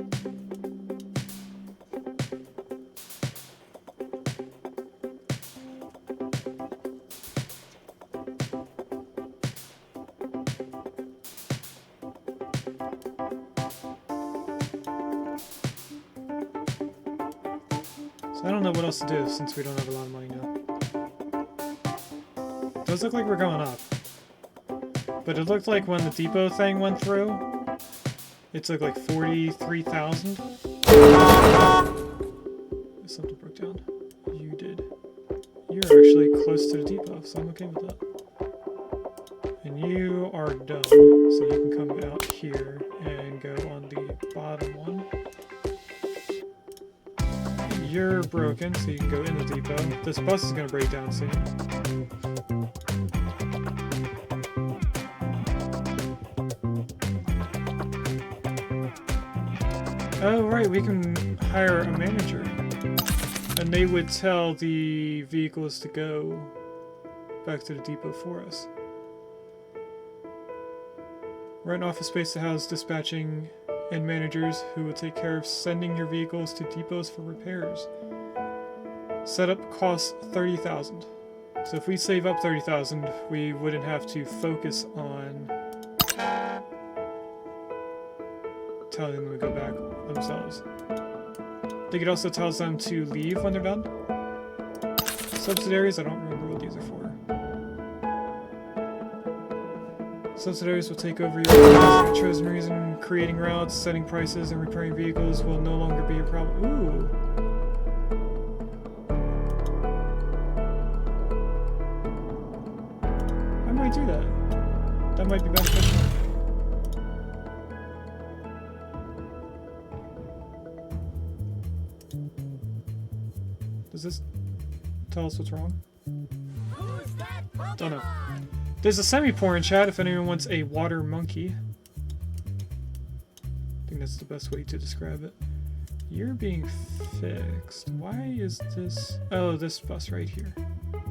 So I don't know what else to do since we don't have a lot of money now. It does look like we're going up. But it looked like when the depot thing went through, it took like 43,000. Something broke down. You did. You're actually close to the depot, so I'm okay with that. And you are done, so you can come out here and go on the bottom one. You're broken, so you can go in the depot. This bus is going to break down soon. Oh, right, we can hire a manager. And they would tell the vehicles to go back to the depot for us. Rent office space to house dispatching and managers who will take care of sending your vehicles to depots for repairs. Setup costs 30,000. So if we save up 30,000, we wouldn't have to focus on telling them to go back themselves. They could also tell them to leave when they're done. Subsidiaries, I don't remember what these are for. Subsidiaries will take over your for a chosen reason. Creating routes, setting prices, and repairing vehicles will no longer be a problem. Ooh. I might do that. That might be beneficial. Does this tell us what's wrong? Don't know. There's a semi-pour in chat if anyone wants a water monkey. I think that's the best way to describe it. You're being fixed. Why is this... Oh, this bus right here.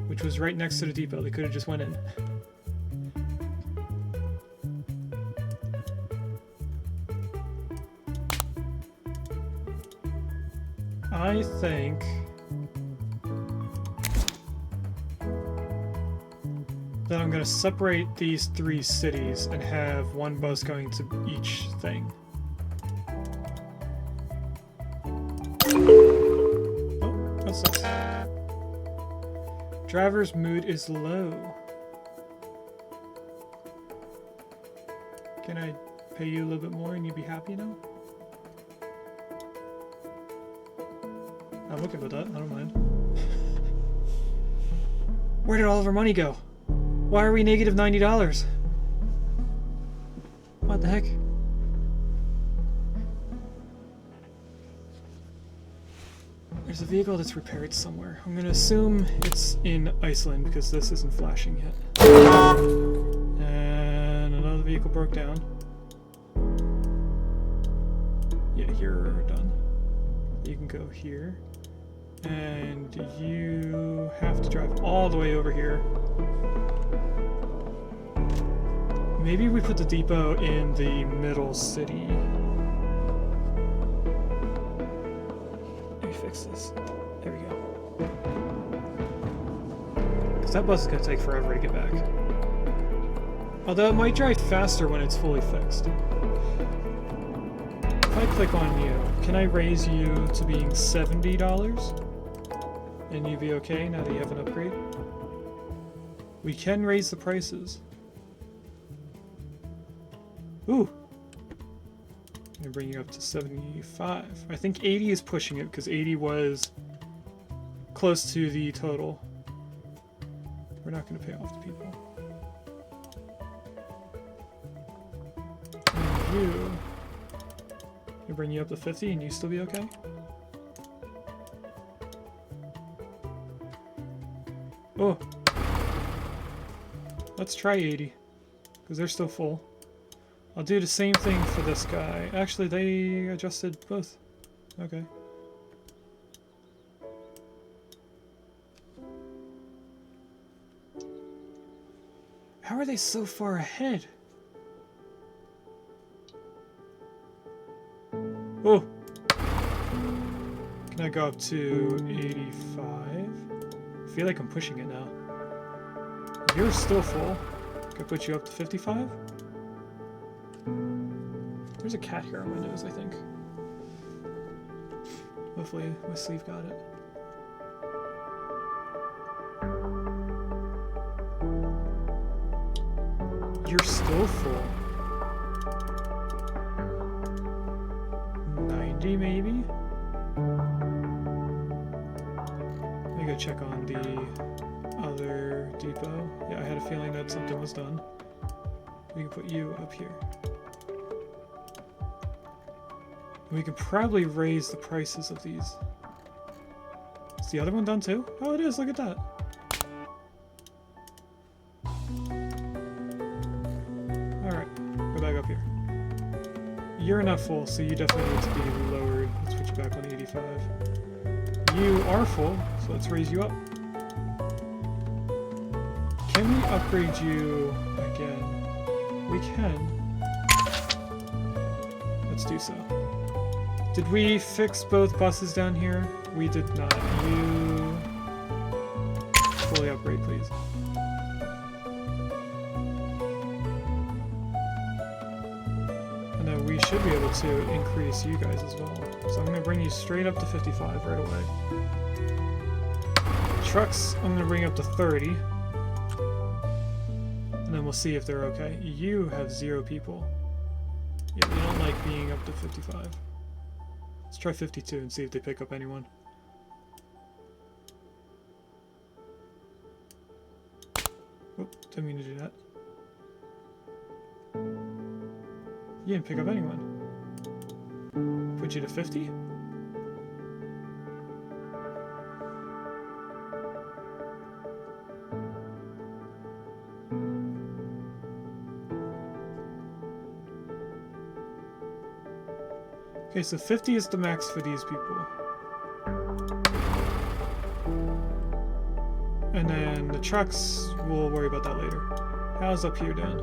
Which was right next to the depot. They could have just went in. I think... Then I'm going to separate these 3 cities and have one bus going to each thing. Oh, that sucks. Driver's mood is low. Can I pay you a little bit more and you'd be happy now? I'm okay with that, I don't mind. Where did all of our money go? Why are we negative $90? What the heck? There's a vehicle that's repaired somewhere. I'm gonna assume it's in Iceland because this isn't flashing yet. And another vehicle broke down. Yeah, you're done. You can go here. And you have to drive all the way over here. Maybe we put the depot in the middle city. Let me fix this. There we go. Because that bus is going to take forever to get back. Although it might drive faster when it's fully fixed. If I click on you, can I raise you to being $70? And you'd be okay now that you have an upgrade? We can raise the prices. Ooh! I'm gonna bring you up to 75. I think 80 is pushing it because 80 was close to the total. We're not gonna pay off the people. And you... I bring you up to 50 and you still be okay? Oh! Let's try 80, because they're still full. I'll do the same thing for this guy. Actually, they adjusted both. Okay. How are they so far ahead? Oh! Can I go up to 85? I feel like I'm pushing it now. You're still full. Can I put you up to 55? There's a cat hair on my nose, I think. Hopefully my sleeve got it. You're still full. 90 maybe? Let me go check on the other depot. Yeah, I had a feeling that something was done. We can put you up here. We could probably raise the prices of these. Is the other one done too? Oh, it is. Look at that. Alright, go back up here. You're not full, so you definitely need to be lowered. Let's put you back on 85. You are full, so let's raise you up. Can we upgrade you again? We can. Let's do so. Did we fix both buses down here? We did not. You... fully upgrade, please. And then we should be able to increase you guys as well. So I'm going to bring you straight up to 55 right away. Trucks, I'm going to bring up to 30. And then we'll see if they're okay. You have 0 people. Yeah, they don't like being up to 55. Let's try 52 and see if they pick up anyone. Oop, didn't mean to do that. You didn't pick up anyone. Put you to 50? Okay, so 50 is the max for these people. And then the trucks, we'll worry about that later. How's up here done?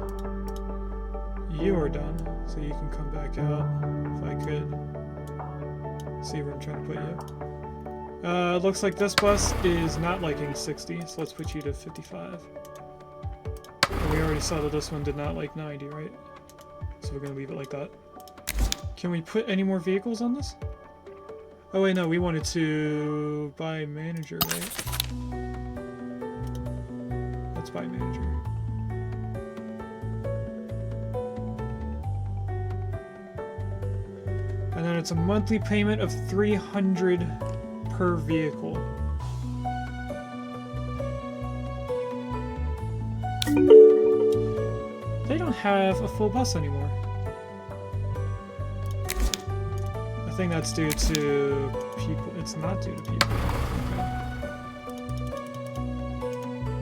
You are done, so you can come back out, if I could. See where I'm trying to put you. Looks like this bus is not liking 60, so let's put you to 55. we already saw that this one did not like 90, right? So we're gonna leave it like that. Can we put any more vehicles on this? Oh wait, no, we wanted to buy manager, right? Let's buy manager. And then it's a monthly payment of 300 per vehicle. They don't have a full bus anymore. I think that's due to people. It's not due to people. Okay.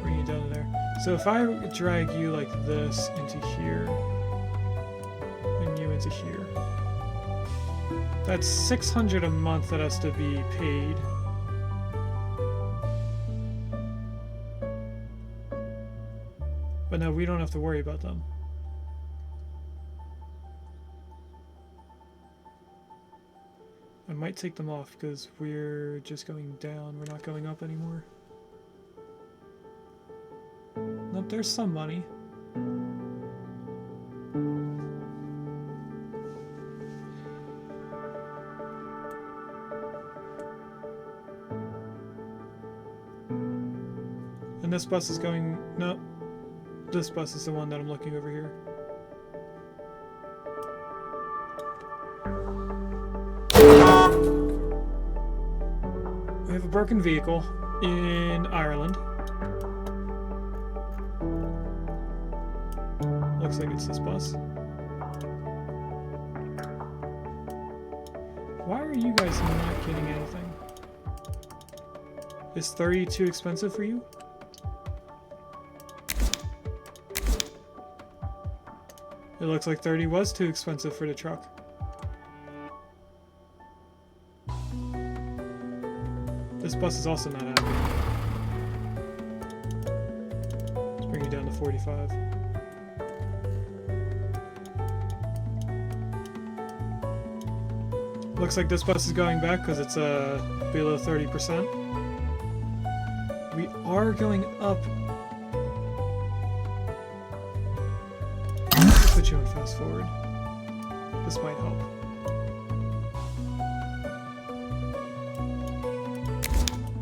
Bring you down to there. So if I drag you like this into here, and you into here, that's 600 a month that has to be paid. But no, we don't have to worry about them. I might take them off because we're just going down. We're not going up anymore. Nope, there's some money. And this bus is going... No. This bus is the one that I'm looking over here. We have a broken vehicle in Ireland. Looks like it's this bus. Why are you guys not getting anything? Is 30 too expensive for you? It looks like 30 was too expensive for the truck. This bus is also not happy. Let's bring you down to 45. Looks like this bus is going back because it's below 30%. We are going up. Let's put you on fast forward. This might help.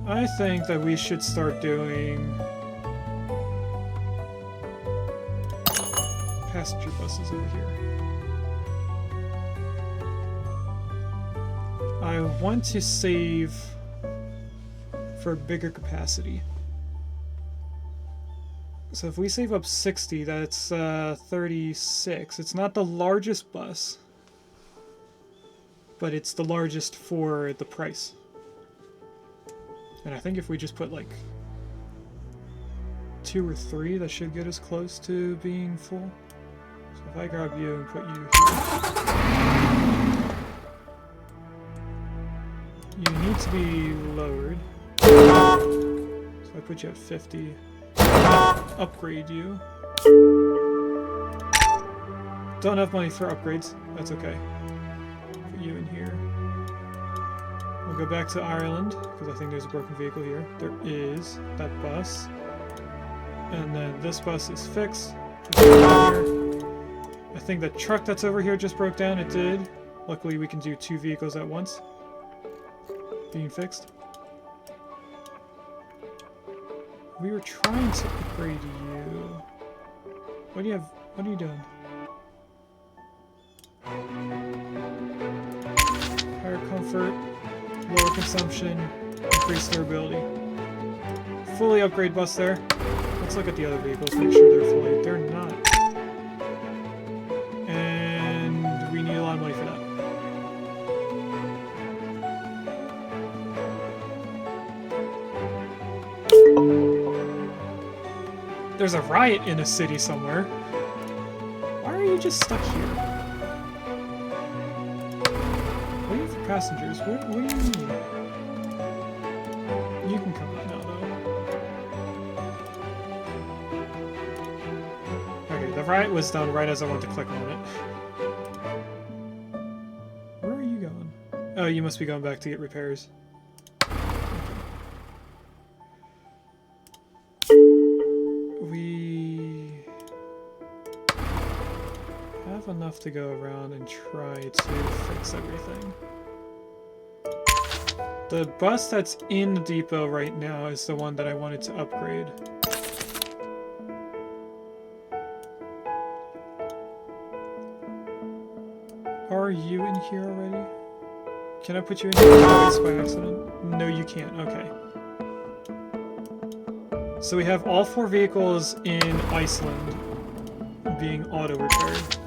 I think that we should start doing passenger buses over here. I want to save for bigger capacity. So if we save up 60, that's 36. It's not the largest bus, but it's the largest for the price. And I think if we just put like 2 or 3, that should get us close to being full. So if I grab you and put you here, you need to be lowered. So I put you at 50. Upgrade you. Don't have money for upgrades. That's okay. Put you in here. We'll go back to Ireland, because I think there's a broken vehicle here. There is that bus. And then this bus is fixed. I think the truck that's over here just broke down. It did. Luckily we can do 2 vehicles at once. Being fixed. We were trying to upgrade you. What do you have? What are you doing? Higher comfort, lower consumption, increased durability. Fully upgrade bus there. Let's look at the other vehicles, make sure they're fully. They're not. And we need a lot of money for that. There's a riot in a city somewhere. Why are you just stuck here? What do you have for passengers? What do you mean? You can come out now, though. Okay, the riot was done right as I went to click on it. Where are you going? Oh, you must be going back to get repairs. have enough to go around and try to fix everything. The bus that's in the depot right now is the one that I wanted to upgrade. Are you in here already? Can I put you in here twice by accident? No, you can't. Okay. So we have all 4 vehicles in Iceland being auto-repaired.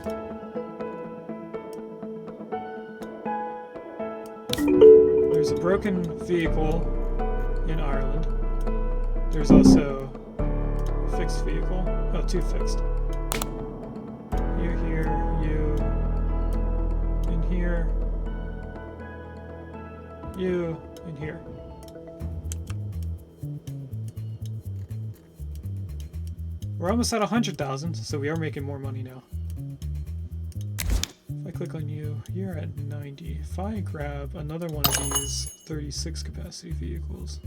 There's a broken vehicle in Ireland. There's also a fixed vehicle. Oh, 2 fixed. You here, you in here, you in here. We're almost at 100,000, so we are making more money now. If I click on you, you're at 90. If I grab another one of these 36 capacity vehicles,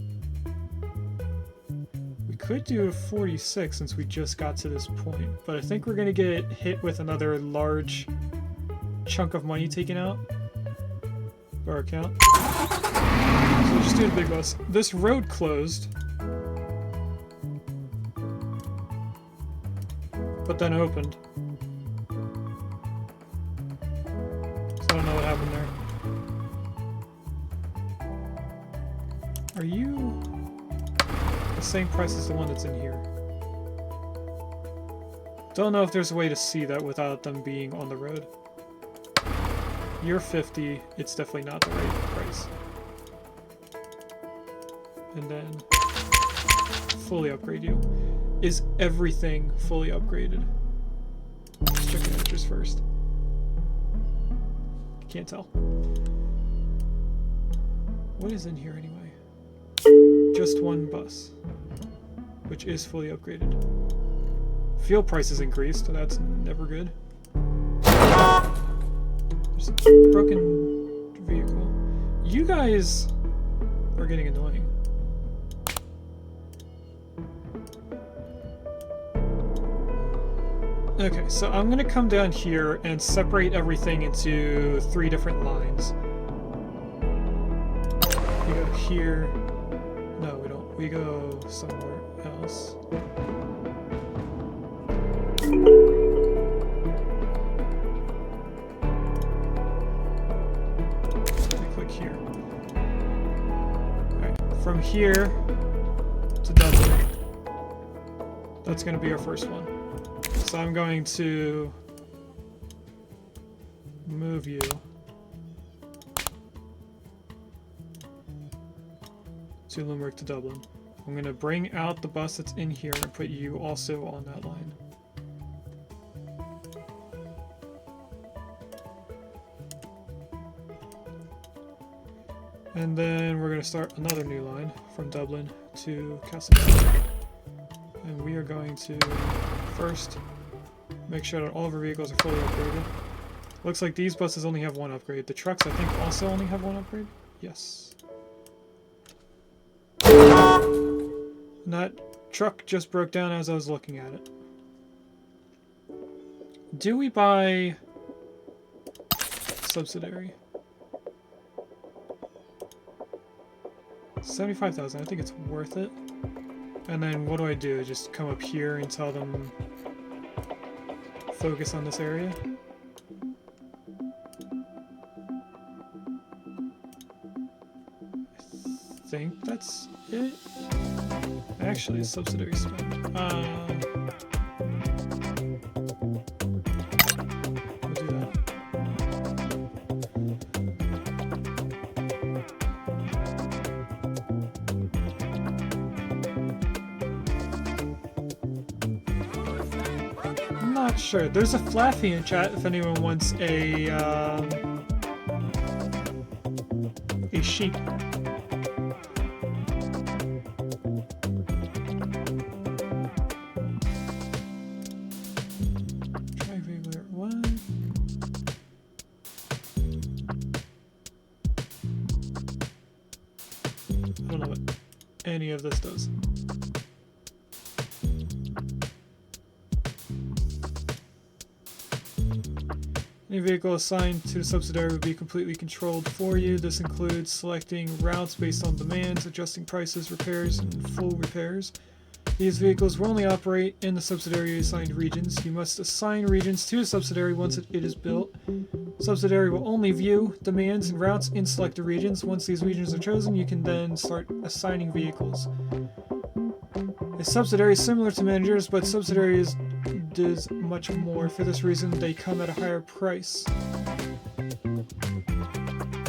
we could do 46 since we just got to this point, but I think we're gonna get hit with another large chunk of money taken out of our account. So we'll just do the big bus. This road closed, but then opened. So I don't know what happened there. Are you the same price as the one that's in here? Don't know if there's a way to see that without them being on the road. You're 50, it's definitely not the right price. And then fully upgrade you. Is everything fully upgraded? Let's check the answers first. Can't tell. What is in here anyway? Just one bus, which is fully upgraded. Fuel prices increased, so that's never good. There's a broken vehicle. You guys are getting annoying. Okay, so I'm gonna come down here and separate everything into 3 different lines. We go here. No, we don't. We go somewhere else. We click here. Alright, from here to Dublin. That's gonna be our first one. So I'm going to move you to Limerick to Dublin. I'm going to bring out the bus that's in here and put you also on that line. And then we're going to start another new line from Dublin to Castlebar. And we are going to first make sure that all of our vehicles are fully upgraded. Looks like these buses only have 1 upgrade. The trucks, I think, also only have 1 upgrade. Yes. And that truck just broke down as I was looking at it. Do we buy subsidiary? 75,000. I think it's worth it. And then what do I do? Just come up here and tell them focus on this area? I think that's it. Actually, subsidiary spend. We'll do that. I'm not sure. There's a Flaffy in chat if anyone wants a sheep. I don't know what any of this does. Any vehicle assigned to the subsidiary will be completely controlled for you. This includes selecting routes based on demands, adjusting prices, repairs, and full repairs. These vehicles will only operate in the subsidiary assigned regions. You must assign regions to a subsidiary once it is built. Subsidiary will only view demands and routes in selected regions. Once these regions are chosen, you can then start assigning vehicles. A subsidiary is similar to managers, but subsidiaries does much more. For this reason, they come at a higher price.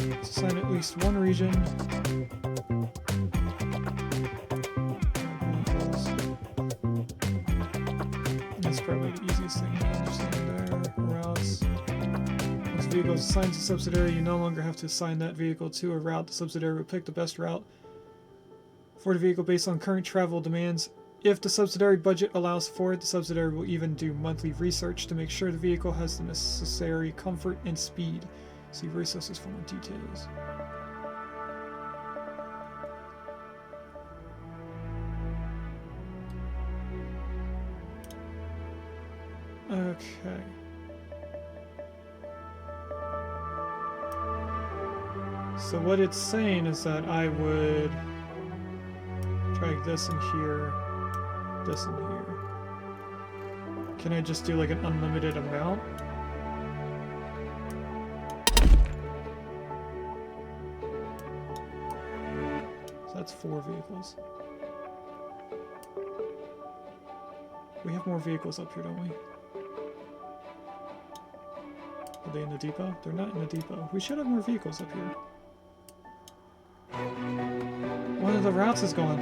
Let's assign at least one region. That's probably the easiest thing to understand there. Routes. Once a vehicle is assigned to a subsidiary, you no longer have to assign that vehicle to a route. The subsidiary will pick the best route for the vehicle based on current travel demands. If the subsidiary budget allows for it, the subsidiary will even do monthly research to make sure the vehicle has the necessary comfort and speed. See resources for more details. Okay. So what it's saying is that I would drag this in here, this in here. Can I just do like an unlimited amount? So that's 4 vehicles. We have more vehicles up here, don't we? Are they in the depot? They're not in the depot. We should have more vehicles up here. One of the routes is gone.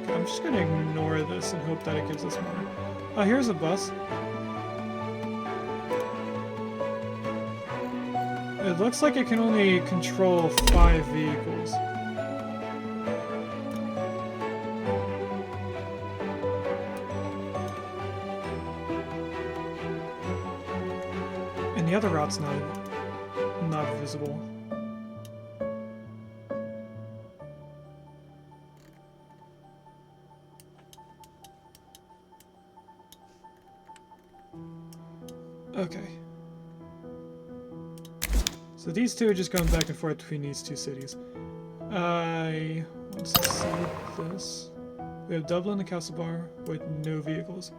Okay, I'm just gonna ignore this and hope that it gives us more. Oh, here's a bus. It looks like it can only control 5 vehicles. And the other route's not visible. Okay. So these two are just going back and forth between these two cities. I want to see this. We have Dublin and Castlebar with no vehicles.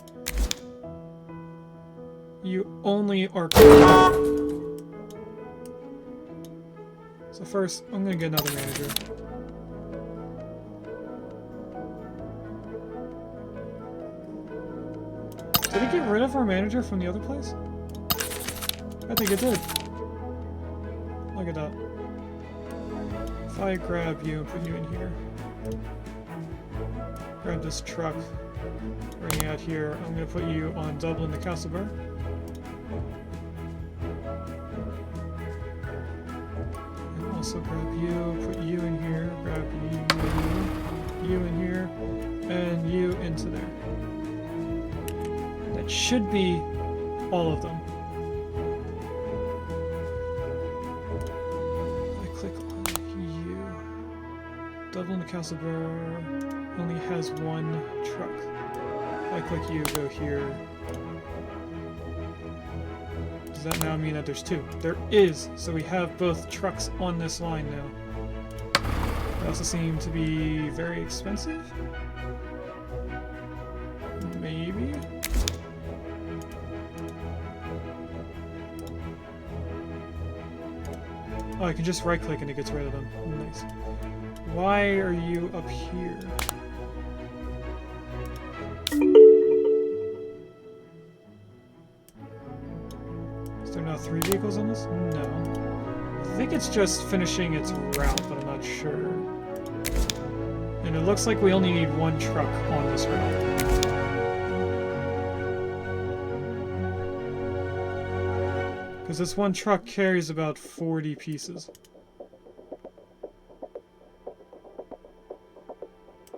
You only are... So first, I'm gonna get another manager. Did it get rid of our manager from the other place? I think it did. Look at that. If I grab you and put you in here, grab this truck, bring you out here, I'm going to put you on Dublin to Castlebar. And also grab you, put you in here, grab you in here, and you into there. That should be all of them. Dublin to Castlebar only has 1 truck. If I click you, go here. Does that now mean that there's 2? There is! So we have both trucks on this line now. They also seem to be very expensive? Maybe? Oh, I can just right click and it gets rid of them. Nice. Why are you up here? Is there now 3 vehicles on this? No. I think it's just finishing its route, but I'm not sure. And it looks like we only need 1 truck on this route. Because this 1 truck carries about 40 pieces.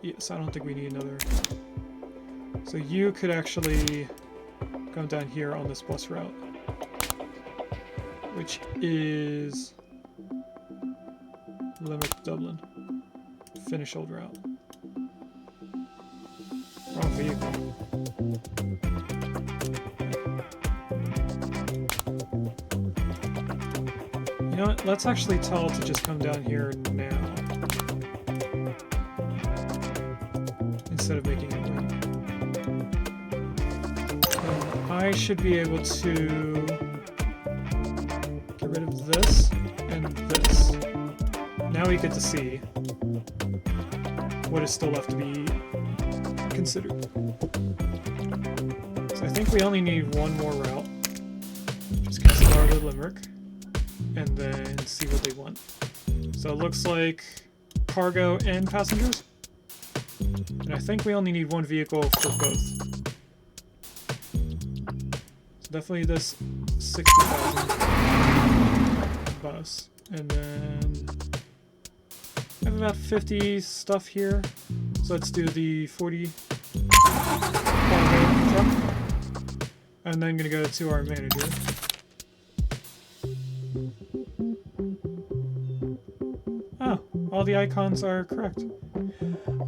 Yes, I don't think we need another. So you could actually come down here on this bus route, which is Limerick, Dublin. Finish old route. Wrong vehicle. You know what? Let's actually tell it to just come down here now. Instead of making it wait. I should be able to get rid of this and this. Now we get to see what is still left to be considered. So I think we only need one more route. Just Castlebar to Limerick, and then see what they want. So it looks like cargo and passengers. And I think we only need one vehicle for both. So definitely this 60,000 bus. And then I have about 50 stuff here. So let's do the 40 cargo truck. And then gonna go to our manager. Oh, all the icons are correct.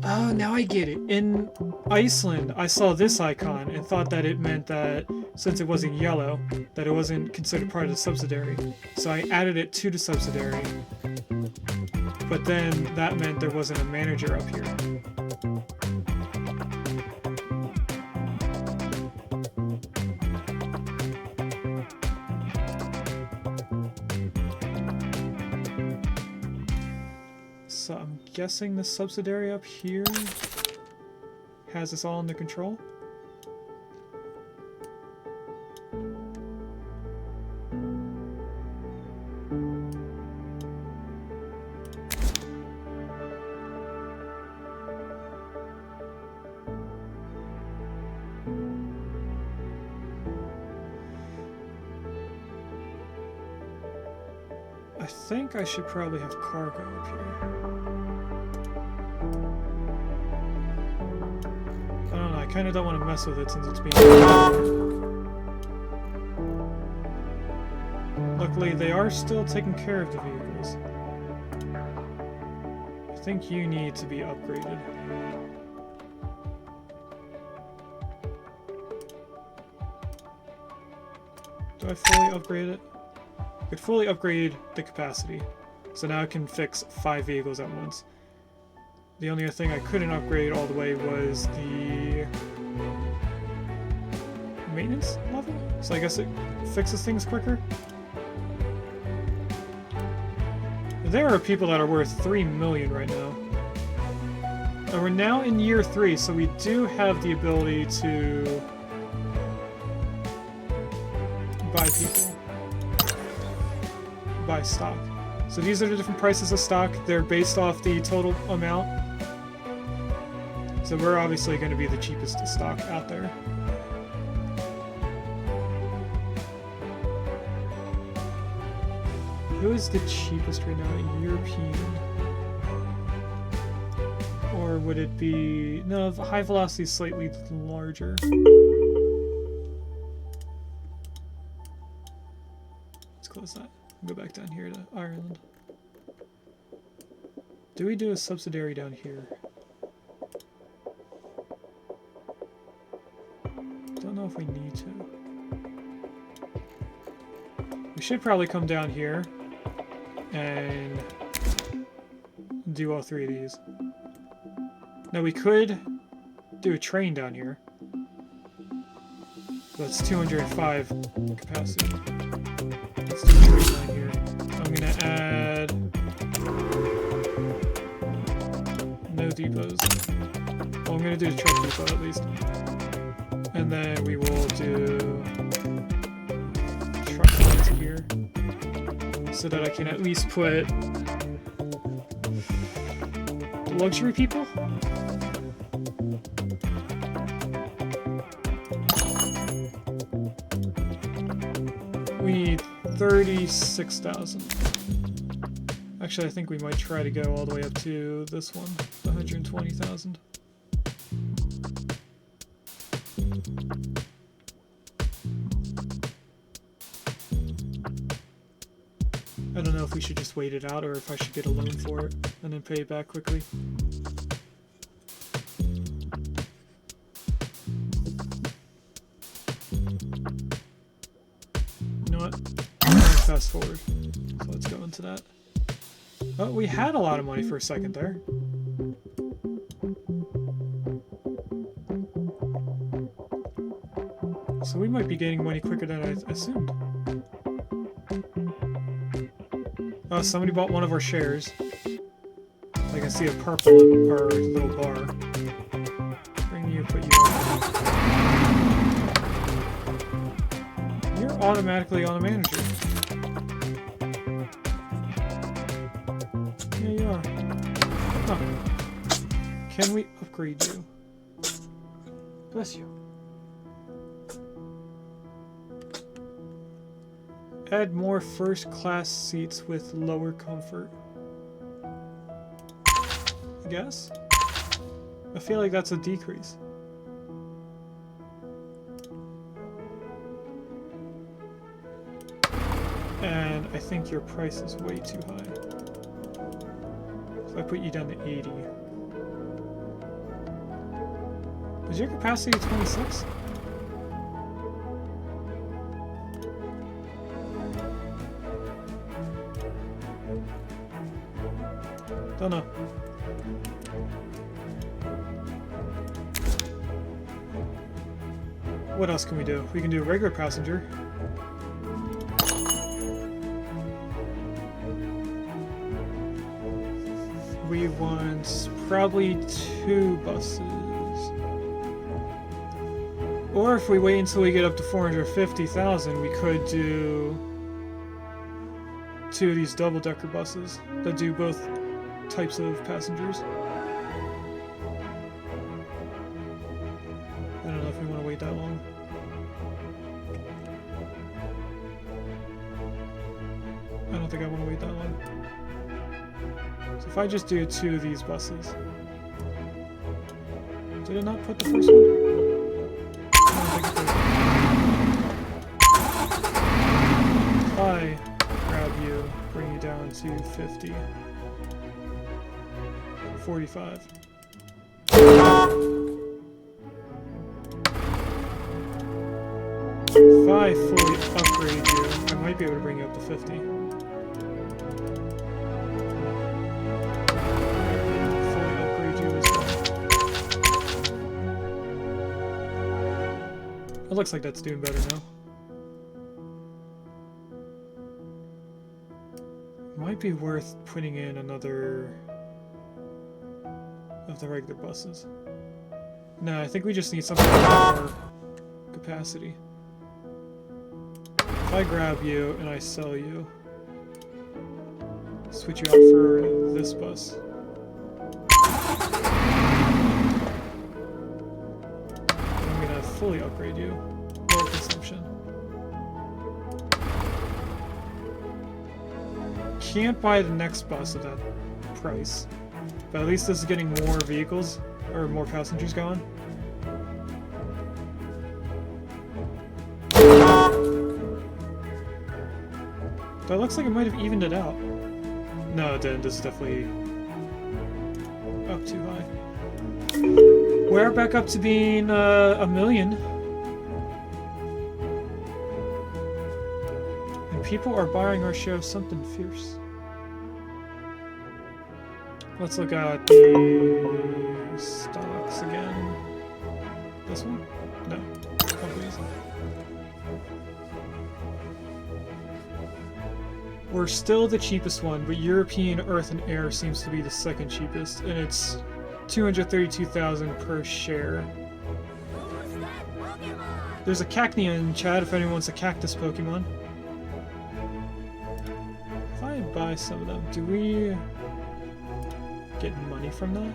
Oh, now I get it. In Iceland, I saw this icon and thought that it meant that since it wasn't yellow, that it wasn't considered part of the subsidiary. So I added it to the subsidiary. But then that meant there wasn't a manager up here. So I'm guessing the subsidiary up here has this all under control. I think I should probably have cargo up here. I don't know, I kind of don't want to mess with it since it's being... Luckily, they are still taking care of the vehicles. I think you need to be upgraded. Do I fully upgrade it? I could fully upgrade the capacity, so now I can fix 5 vehicles at once. The only other thing I couldn't upgrade all the way was the maintenance level, so I guess it fixes things quicker. There are people that are worth 3 million right now. And we're now in year 3, so we do have the ability to buy people. Buy stock. So these are the different prices of stock. They're based off the total amount. So we're obviously going to be the cheapest stock out there. Who is the cheapest right now? European. Or would it be... No, the high velocity is slightly larger. Let's close that. Go back down here to Ireland. Do we do a subsidiary down here? Don't know if we need to. We should probably come down here and do all 3 of these. Now we could do a train down here. That's 205 capacity. Let's do a train line here. I'm gonna add no depots. Well, I'm gonna do a truck depot at least. And then we will do truck lines here so that I can at least put the luxury people. We need 36,000. Actually, I think we might try to go all the way up to this one, 120,000. don't know if we should just wait it out or if I should get a loan for it and then pay it back quickly. You know what? I'm gonna fast forward. So let's go into that. Oh, we had a lot of money for a second there. So we might be gaining money quicker than I assumed. Oh, somebody bought one of our shares. I can see a purple in our little bar. Bring you, put you on. You're automatically on a manager. Yeah, you are. Huh. Can we upgrade you? Bless you. Add more first-class seats with lower comfort. I guess? I feel like that's a decrease. And I think your price is way too high. So I put you down to 80. Is your capacity 26? Don't know. What else can we do? We can do a regular passenger. We want probably 2 buses. Or if we wait until we get up to 450,000, we could do 2 of these double-decker buses that do both types of passengers. I don't know if we want to wait that long. I don't think I want to wait that long. So if I just do 2 of these buses. Did it not put the first one? I don't think it did. If I grab you, bring you down to 50. 45. If I fully upgrade you, I might be able to bring you up to 50. Fully upgrade you as well. It looks like that's doing better now. Might be worth putting in another of the regular buses. No, I think we just need something with more capacity. If I grab you and I sell you, switch you out for this bus. I'm gonna fully upgrade you. Lower consumption. Can't buy the next bus at that price. But at least this is getting more vehicles, or more passengers going. That looks like it might have evened it out. No, it didn't. This is definitely up too high. We're back up to being a million. And people are buying our show something fierce. Let's look at the stocks again. This one? No. Companies. We're still the cheapest one, but European Earth and Air seems to be the second cheapest, and it's 232,000 per share. There's a Cacnea in chat if anyone wants a cactus Pokemon. If I buy some of them, do we get money from that?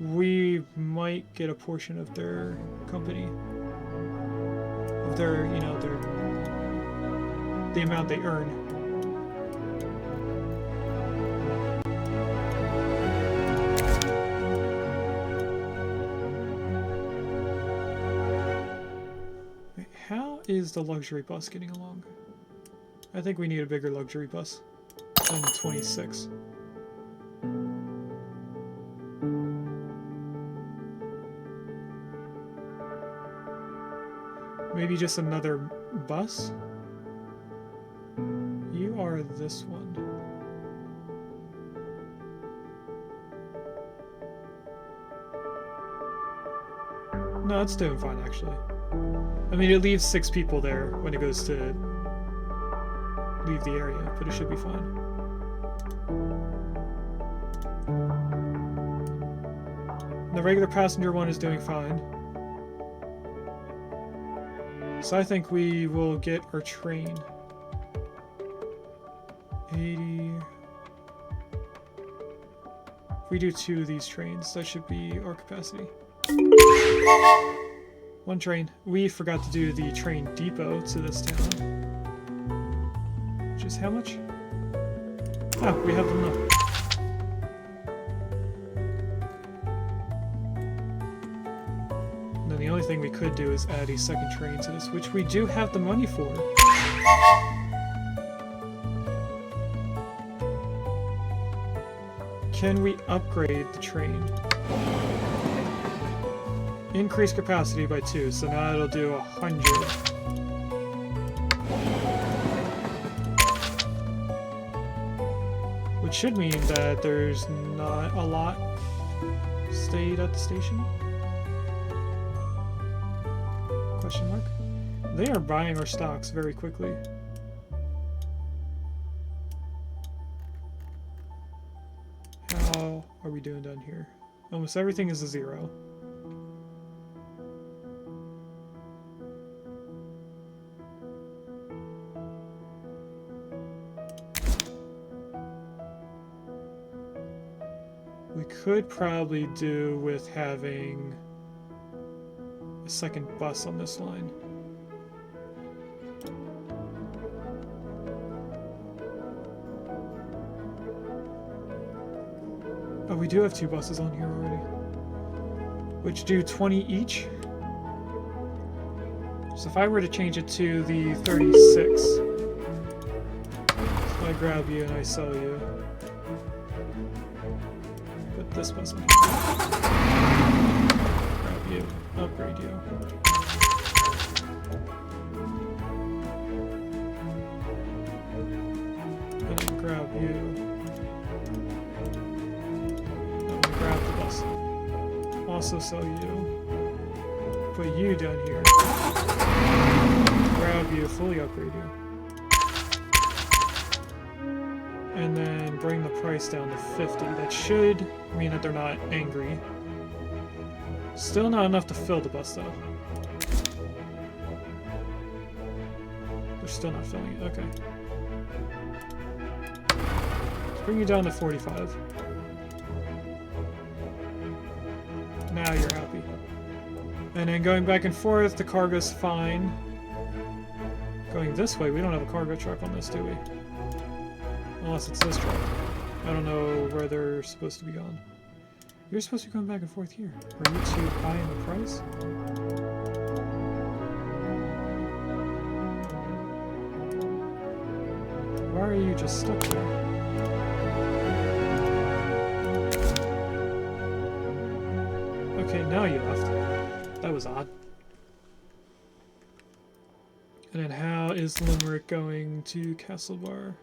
We might get a portion of their company, of their, you know, the amount they earn. Wait, how is the luxury bus getting along? I think we need a bigger luxury bus than 26. Maybe just another bus? You are this one. No, it's doing fine actually. I mean, it leaves 6 people there when it goes to leave the area, but it should be fine. The regular passenger one is doing fine. So I think we will get our train. 80. If we do 2 of these trains, that should be our capacity. 1 train. We forgot to do the train depot to this town. Which is how much? Ah, we have enough. And then the only thing we could do is add a second train to this, which we do have the money for. Can we upgrade the train? Increase capacity by 2, so now it'll do 100. Which should mean that there's not a lot stayed at the station? Question mark? They are buying our stocks very quickly. How are we doing down here? Almost everything is a 0. We could probably do with having a second bus on this line. Oh, we do have 2 buses on here already, which do 20 each. So if I were to change it to the 36, so I grab you and I sell you. Put this bus on here. Grab you, upgrade you. And then grab you. Grab the bus. Also sell you. Put you down here. Grab you, fully upgrade you. And then bring the price down to 50. That should mean that they're not angry. Still not enough to fill the bus though. They're still not filling it, okay. Let's bring you down to 45. Now you're happy. And then going back and forth, the cargo's fine. Going this way, we don't have a cargo truck on this, do we? Unless it's this truck. I don't know where they're supposed to be going. You're supposed to be going back and forth here. Are you 2 high in the price? Why are you just stuck there? Okay, now you left. That was odd. And then how is Limerick going to Castlebar?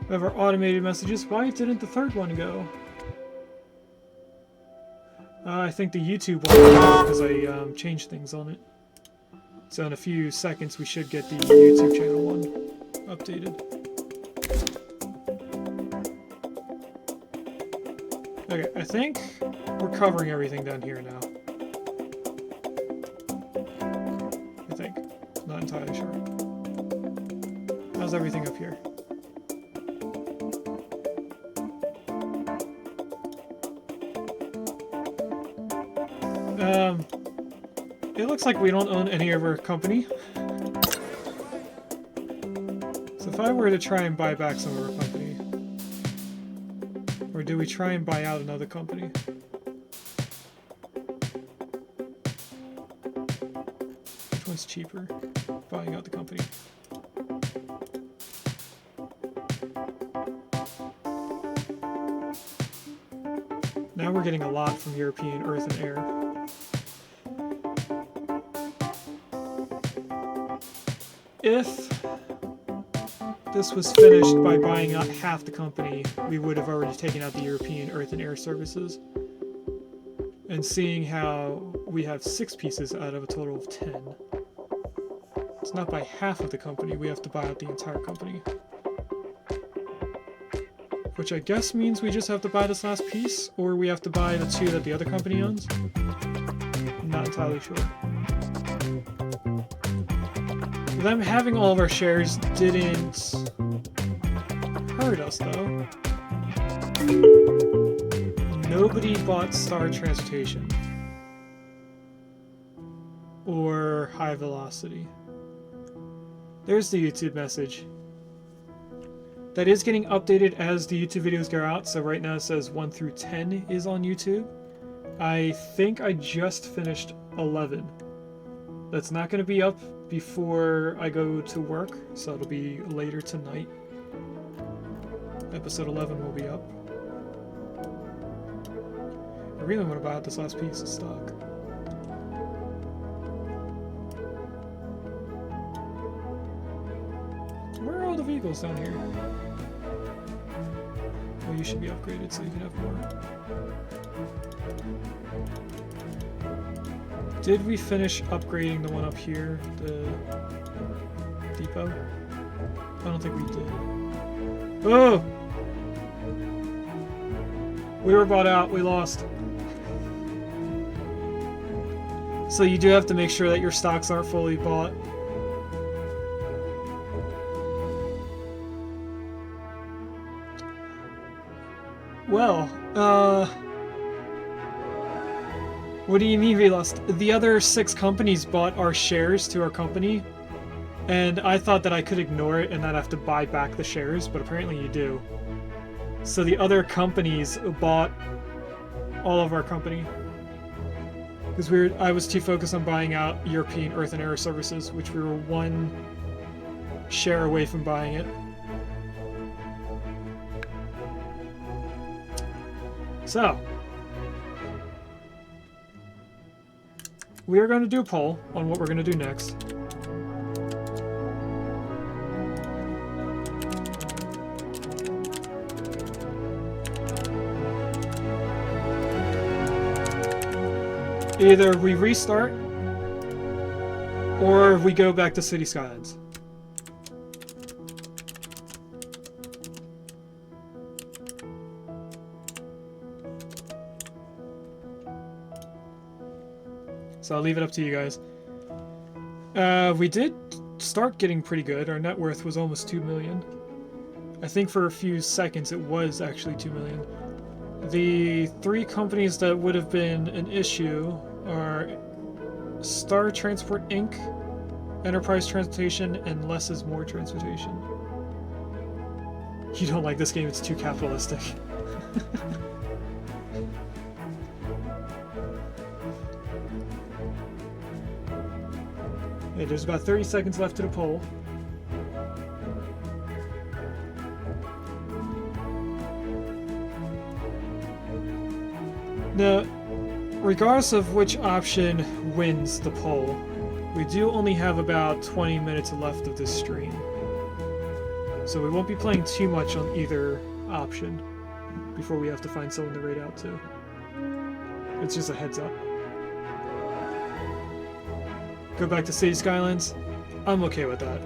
We have our automated messages. Why didn't the third one go? I think the YouTube one went because I changed things on it. So in a few seconds we should get the YouTube channel one updated. Okay, I think we're covering everything down here now. I think. Not entirely sure. How's everything up here? It looks like we don't own any of our company. So if I were to try and buy back some of our company, or do we try and buy out another company? one's cheaper, buying out the company. Now we're getting a lot from European Earth and Air. If this was finished by buying out half the company, we would have already taken out the European Earth and Air services. And seeing how we have 6 pieces out of a total of 10. It's not by half of the company, we have to buy out the entire company. Which I guess means we just have to buy this last piece, or we have to buy the 2 that the other company owns? I'm not entirely sure. Them having all of our shares didn't hurt us, though. Nobody bought Star Transportation. Or High Velocity. There's the YouTube message. That is getting updated as the YouTube videos go out, so right now it says 1 through 10 is on YouTube. I think I just finished 11. That's not going to be up before I go to work, so it'll be later tonight. Episode 11 will be up. I really want to buy out this last piece of stock. Where are all the vehicles down here? Oh, you should be upgraded so you can have more. Did we finish upgrading the one up here, the depot? I don't think we did. Oh! We were bought out, we lost. So you do have to make sure that your stocks aren't fully bought. Well, what do you mean we lost? The other 6 companies bought our shares to our company, and I thought that I could ignore it and not have to buy back the shares, but apparently you do. So the other companies bought all of our company. Because I was too focused on buying out European Earth and Air Services, which we were 1 share away from buying it. So, we are going to do a poll on what we're going to do next. Either we restart, or we go back to City Skylines. So I'll leave it up to you guys. We did start getting pretty good. Our net worth was almost 2 million. I think for a few seconds it was actually 2 million. The 3 companies that would have been an issue are Star Transport Inc., Enterprise Transportation, and Less is More Transportation. You don't like this game, it's too capitalistic. Okay, there's about 30 seconds left to the poll. Now, regardless of which option wins the poll, we do only have about 20 minutes left of this stream. So we won't be playing too much on either option before we have to find someone to raid out to. It's just a heads up. Go back to City Skylines? I'm okay with that.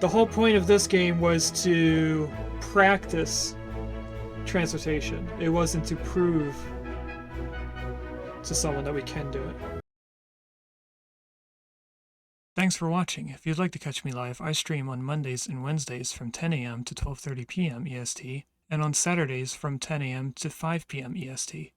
The whole point of this game was to practice transportation. It wasn't to prove to someone that we can do it. Thanks for watching. If you'd like to catch me live, I stream on Mondays and Wednesdays from 10 a.m. to 12:30 p.m. EST, and on Saturdays from 10 a.m. to 5 p.m. EST.